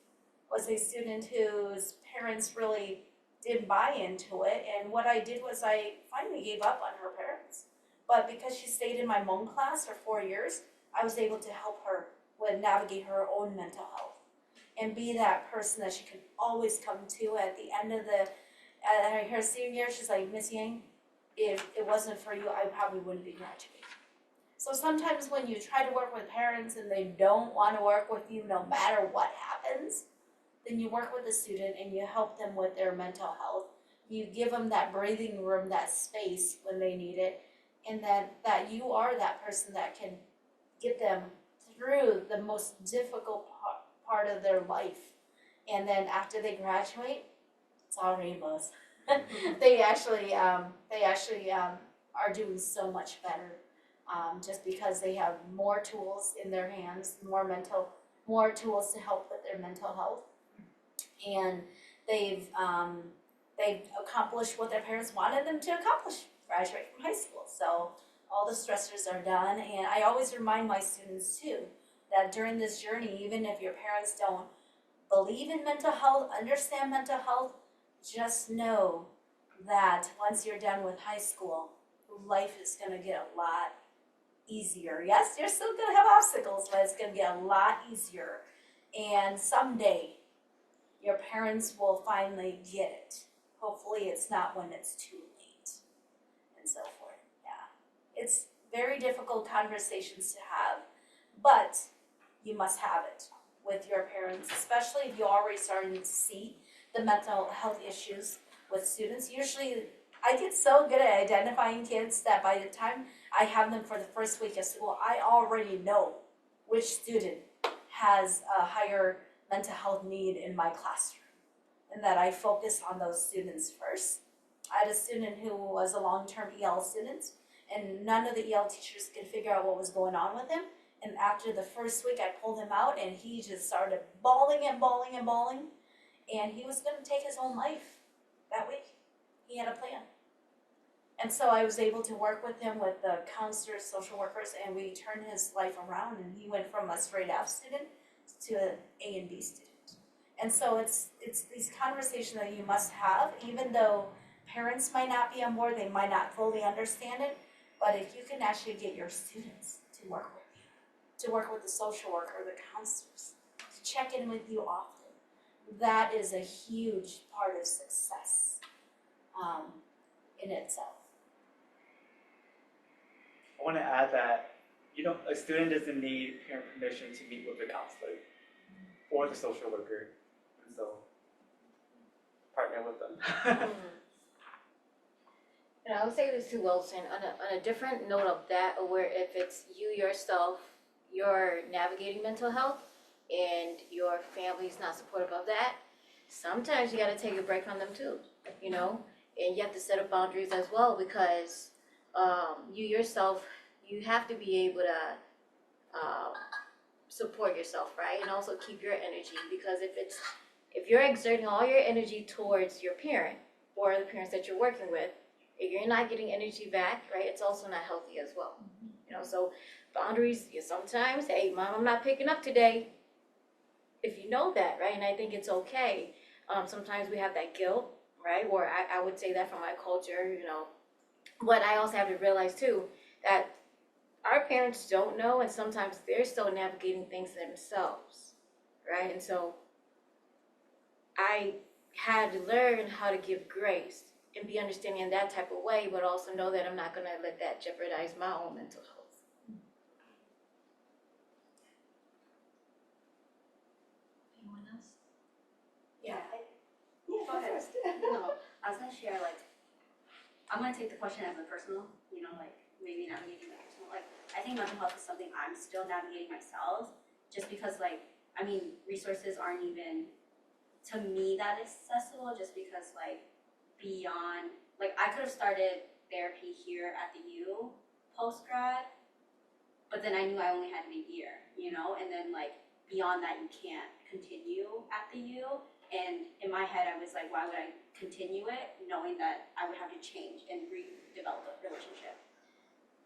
was a student whose parents really didn't buy into it, and what I did was I finally gave up on her parents. But because she stayed in my Hmong class for 4 years, I was able to help her navigate her own mental health and be that person that she could always come to at the end of her senior year. She's like, Miss Yang, if it wasn't for you, I probably wouldn't be graduating. So sometimes when you try to work with parents and they don't want to work with you no matter what happens, then you work with the student and you help them with their mental health. You give them that breathing room, that space when they need it, and that you are that person that can get them through the most difficult part of their life. And then after they graduate, it's all rainbows. They actually are doing so much better, just because they have more tools in their hands, more tools to help with their mental health, and they've accomplished what their parents wanted them to accomplish, graduate from high school. So all the stressors are done, and I always remind my students too that during this journey, even if your parents don't believe in mental health, understand mental health, just know that once you're done with high school, life is gonna get a lot easier. Yes, you're still gonna have obstacles, but it's gonna get a lot easier. And someday, your parents will finally get it. Hopefully it's not when it's too late, and so forth, yeah. It's very difficult conversations to have, but you must have it with your parents, especially if you're already starting to see the mental health issues with students. Usually, I get so good at identifying kids that by the time I have them for the first week of school, I already know which student has a higher mental health need in my classroom, and that I focus on those students first. I had a student who was a long-term EL student, and none of the EL teachers could figure out what was going on with him. And after the first week, I pulled him out, and he just started bawling and bawling and bawling, and he was gonna take his own life that week. He had a plan. And so I was able to work with him with the counselors, social workers, and we turned his life around, and he went from a straight F student to an A and B student. And so it's these conversations that you must have, even though parents might not be on board, they might not fully understand it, but if you can actually get your students to work with you, to work with the social worker, the counselors, to check in with you often, that is a huge part of success in itself. I want to add that, a student doesn't need parent permission to meet with the counselor or the social worker, and so partner with them. And I would say this too, Wilson, on a different note of that, where if it's you yourself, you're navigating mental health, and your family's not supportive of that, sometimes you gotta take a break from them too, and you have to set up boundaries as well, because you yourself, you have to be able to support yourself, right? And also keep your energy, because if you're exerting all your energy towards your parent or the parents that you're working with, if you're not getting energy back, right, it's also not healthy as well. So boundaries, sometimes, hey, mom, I'm not picking up today. If you know that, right, and I think it's okay. Sometimes we have that guilt, right, or I would say that from my culture, But I also have to realize too, that our parents don't know, and sometimes they're still navigating things themselves, right? And so I had to learn how to give grace and be understanding in that type of way, but also know that I'm not gonna let that jeopardize my own mental health. Anyone else? Yeah, go ahead. No, I was gonna share, I'm gonna take the question as a personal, maybe navigating my personal. I think mental health is something I'm still navigating myself, just because, resources aren't even, to me, that accessible, just because, beyond, I could have started therapy here at the U post-grad, but then I knew I only had a year, and then, beyond that, you can't continue at the U. And in my head, I was like, why would I continue it, knowing that I would have to change and redevelop a relationship?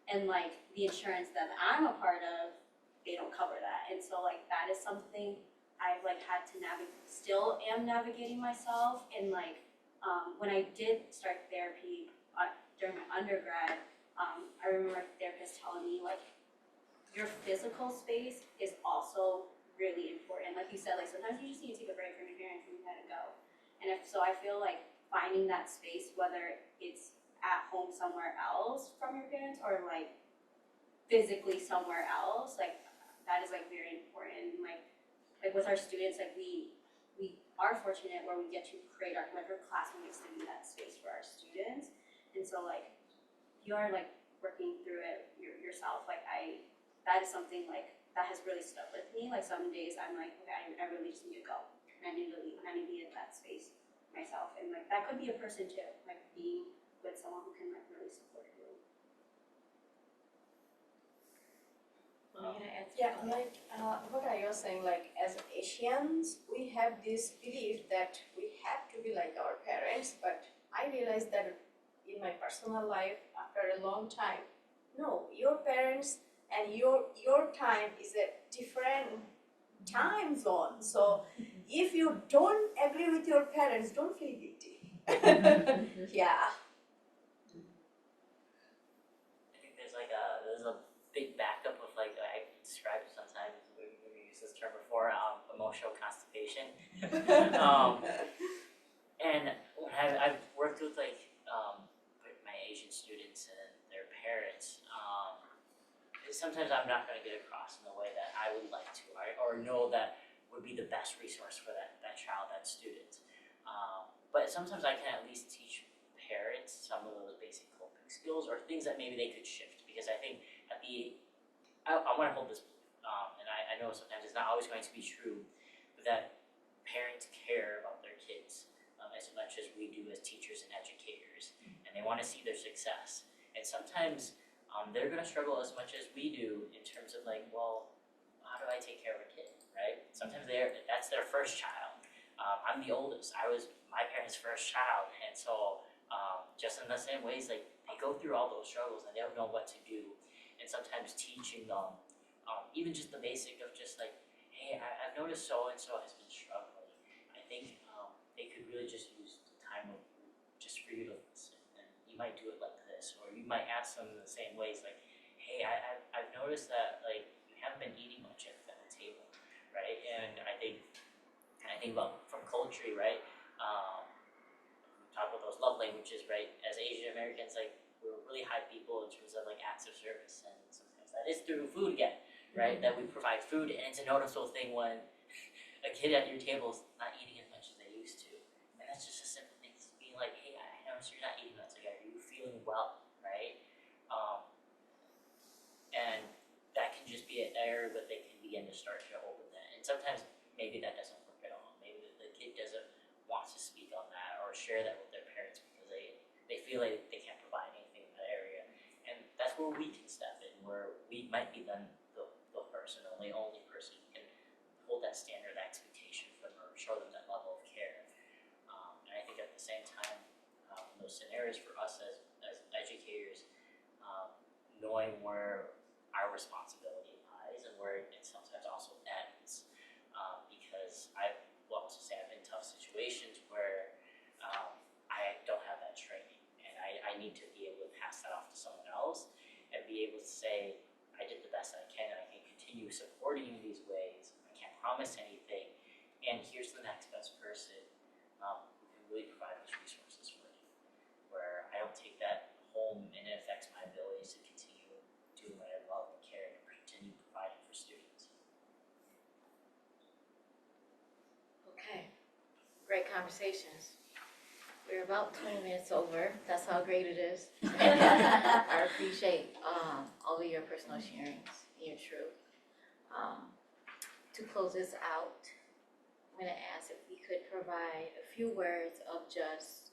And the insurance that I'm a part of, they don't cover that. And so that is something I've had to still am navigating myself. And when I did start therapy during my undergrad, I remember a therapist telling me your physical space is also really important. Like you said, sometimes you just need to take a break from your parents and you gotta go. And I feel finding that space, whether it's at home somewhere else from your parents or physically somewhere else, that is very important. With our students, we are fortunate where we get to create our classroom makes to be that space for our students. And so you are working through it yourself. that is something like that has really stuck with me. Like some days I'm like, okay, I really just need to go, and I need to leave, and I need to be in that space myself. And like that could be a person too, like being with someone who can like really support you. Yeah, like what I was saying, like as Asians, we have this belief that we have to be like our parents, but I realized that in my personal life, after a long time, no, your parents and your time is a different time zone. So if you don't agree with your parents, don't feel guilty. Yeah. I think there's a big backup of like I describe it sometimes. We used this term before, emotional constipation. And when I've worked with like my Asian students and their parents, sometimes I'm not going to get across in the way that I would like to, or know that would be the best resource for that child, that student. But sometimes I can at least teach parents some of those basic coping skills or things that maybe they could shift, because I think I want to hold this belief, and I know sometimes it's not always going to be true, but that parents care about their kids as much as we do as teachers and educators, and they want to see their success. And sometimes they're going to struggle as much as we do in terms of like, well, how do I take care of a kid, right? Sometimes that's their first child. I'm the oldest. I was my parents' first child, and so just in the same ways, like they go through all those struggles and they don't know what to do. And sometimes teaching them, even just the basic of just like, hey, I've noticed so and so has been struggling. I think they could really just use the time of just for you to listen, and you might do it like this, or you might ask them in the same ways, like, hey, I've noticed that like you haven't been eating much at the table, right? And I think about from culture, right? We talk about those love languages, right? As Asian Americans, like we're really high people in terms of like acts of service, and sometimes that is through food again, right? That we provide food, and it's a noticeable thing when a kid at your table is not eating as much as they used to, and that's just a simple thing. It's being like, hey, I noticed you're not eating much. Like, are you feeling well, right? And that can just be an area that they can begin to start to open that. And sometimes maybe that doesn't work at all. Maybe the kid doesn't want to speak on that or share that with their parents because they feel like they can't provide anything in that area. And that's where we can step in, where we might be the person, the only person who can hold that standard expectation for them or show them that level of care. And I think at the same time, in those scenarios for us as educators, knowing where our responsibility lies and where it sometimes also ends, because I will also say I've been in tough situations where I don't have that training, and I need to be able to pass that off to someone else and be able to say I did the best I can and I can continue supporting you in these ways. I can't promise anything, and here's the next best person who can really provide those resources for you, where I don't take that home and it affects my abilities to continue doing what I love and care and continue providing for students. Okay, great conversations. We're about 20 minutes over. That's how great it is. I appreciate all of your personal sharings, your truth. To close this out, I'm going to ask if we could provide a few words of just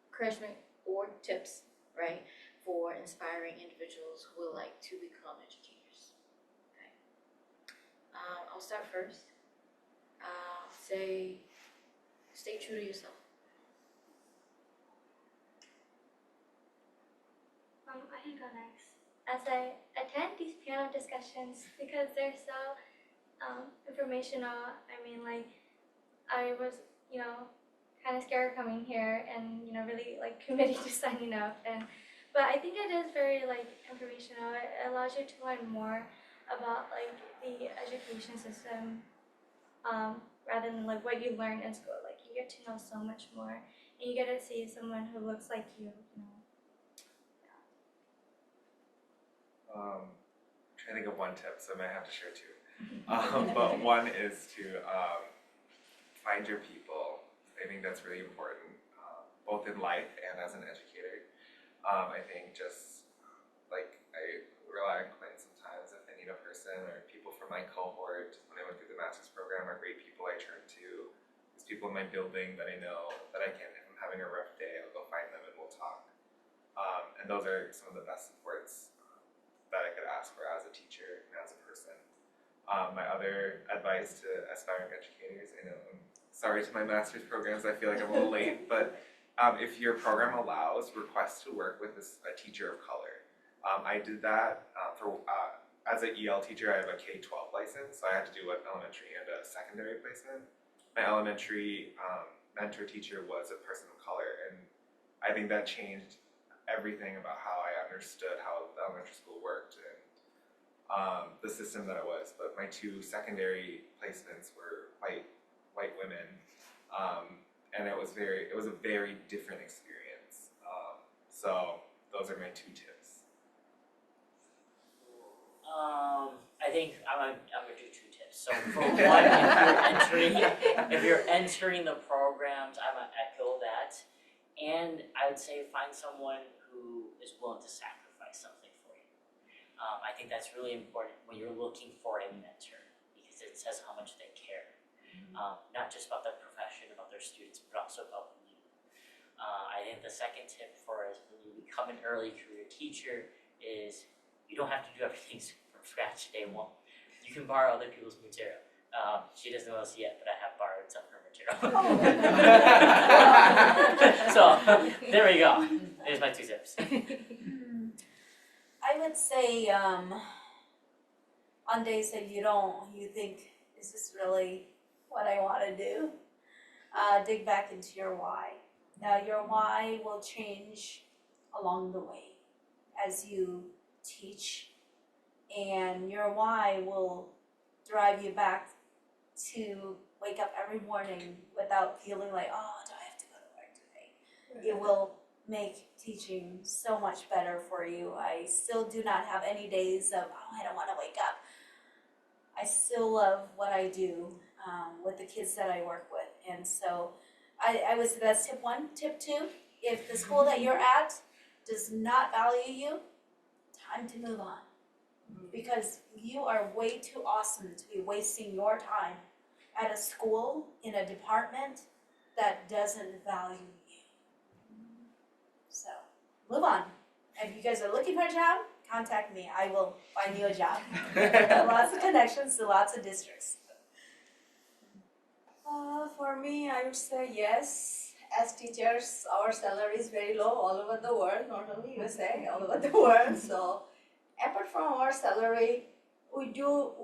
encouragement or tips, right, for inspiring individuals who would like to become educators. Okay. I'll start first. Say, stay true to yourself. I can go next. As I attend these panel discussions, because they're so informational, I mean, like, I was, kind of scared coming here and, really, like, committed to signing up. But I think it is very, like, informational. It allows you to learn more about, like, the education system rather than, like, what you learn in school. Like, you get to know so much more, and you get to see someone who looks like you, I'm trying to think of one tip, so I might have to share two. But one is to find your people. I think that's really important, both in life and as an educator. I think just like I rely on Quynh sometimes. If any people in my building that I know that I can, if I'm having a rough day, I'll go find them and we'll talk. And those are some of the best supports that I could ask for as a teacher and as a person. My other advice to aspiring educators, I know I'm sorry to my master's programs, I feel like I'm a little late, but if your program allows, request to work with a teacher of color. I did that as an EL teacher. I have a K-12 license, so I had to do an elementary and a secondary placement. My elementary mentor teacher was a person of color, and I think that changed everything about how I understood how the elementary school worked and the system that it was. But my 2 secondary placements were white women, and it was a very different experience. So those are my 2 tips. I think I'm gonna do 2 tips. So for one, if you're entering the programs, I'm gonna echo that, and I would say find someone who is willing to sacrifice something for you. I think that's really important when you're looking for a mentor, because it says how much they care, not just about their profession, about their students, but also about you. I think the second tip for us when you become an early career teacher is you don't have to do everything from scratch day one. You can borrow other people's material. She doesn't know this yet, but I have borrowed some of her material. So there we go. There's my 2 tips. I would say on days that you think, is this really what I want to do? Dig back into your why. Now your why will change along the way as you teach, and your why will drive you back to wake up every morning without feeling like, oh, do I have to go to work today? It will make teaching so much better for you. I still do not have any days of, oh, I don't want to wake up. I still love what I do with the kids that I work with. And so that's tip 1. Tip 2, if the school that you're at does not value you, time to move on. Because you are way too awesome to be wasting your time at a school, in a department that doesn't value you. So, move on. If you guys are looking for a job, contact me. I will find you a job. Lots of connections to lots of districts. For me, I would say yes. As teachers, our salary is very low all over the world, not only USA, all over the world. So, apart from our salary, we build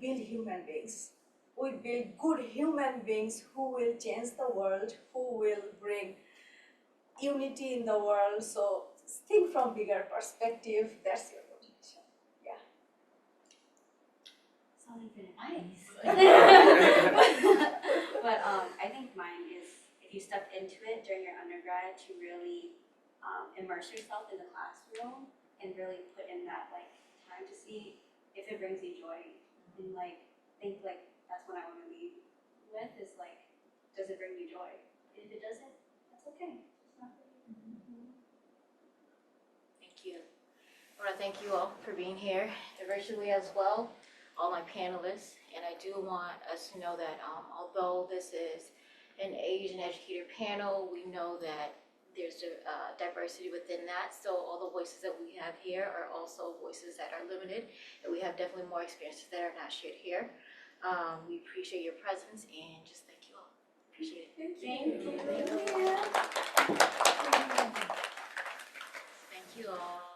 human beings. We build good human beings who will change the world, who will bring unity in the world. So think from bigger perspective. That's your motivation. Yeah. Sounding pretty nice. But I think mine is, if you stepped into it during your undergrad, to really immerse yourself in the classroom and really put in that time to see if it brings you joy, and think that's what I want to leave with, is does it bring me joy? And if it doesn't, that's okay. It's not for you. Thank you. I want to thank you all for being here, virtually as well, all my panelists. And I do want us to know that although this is an Asian educator panel, we know that there's diversity within that. So all the voices that we have here are also voices that are limited, and we have definitely more experiences that are not shared here. We appreciate your presence, and just thank you all. Appreciate it. Thank you. Thank you all.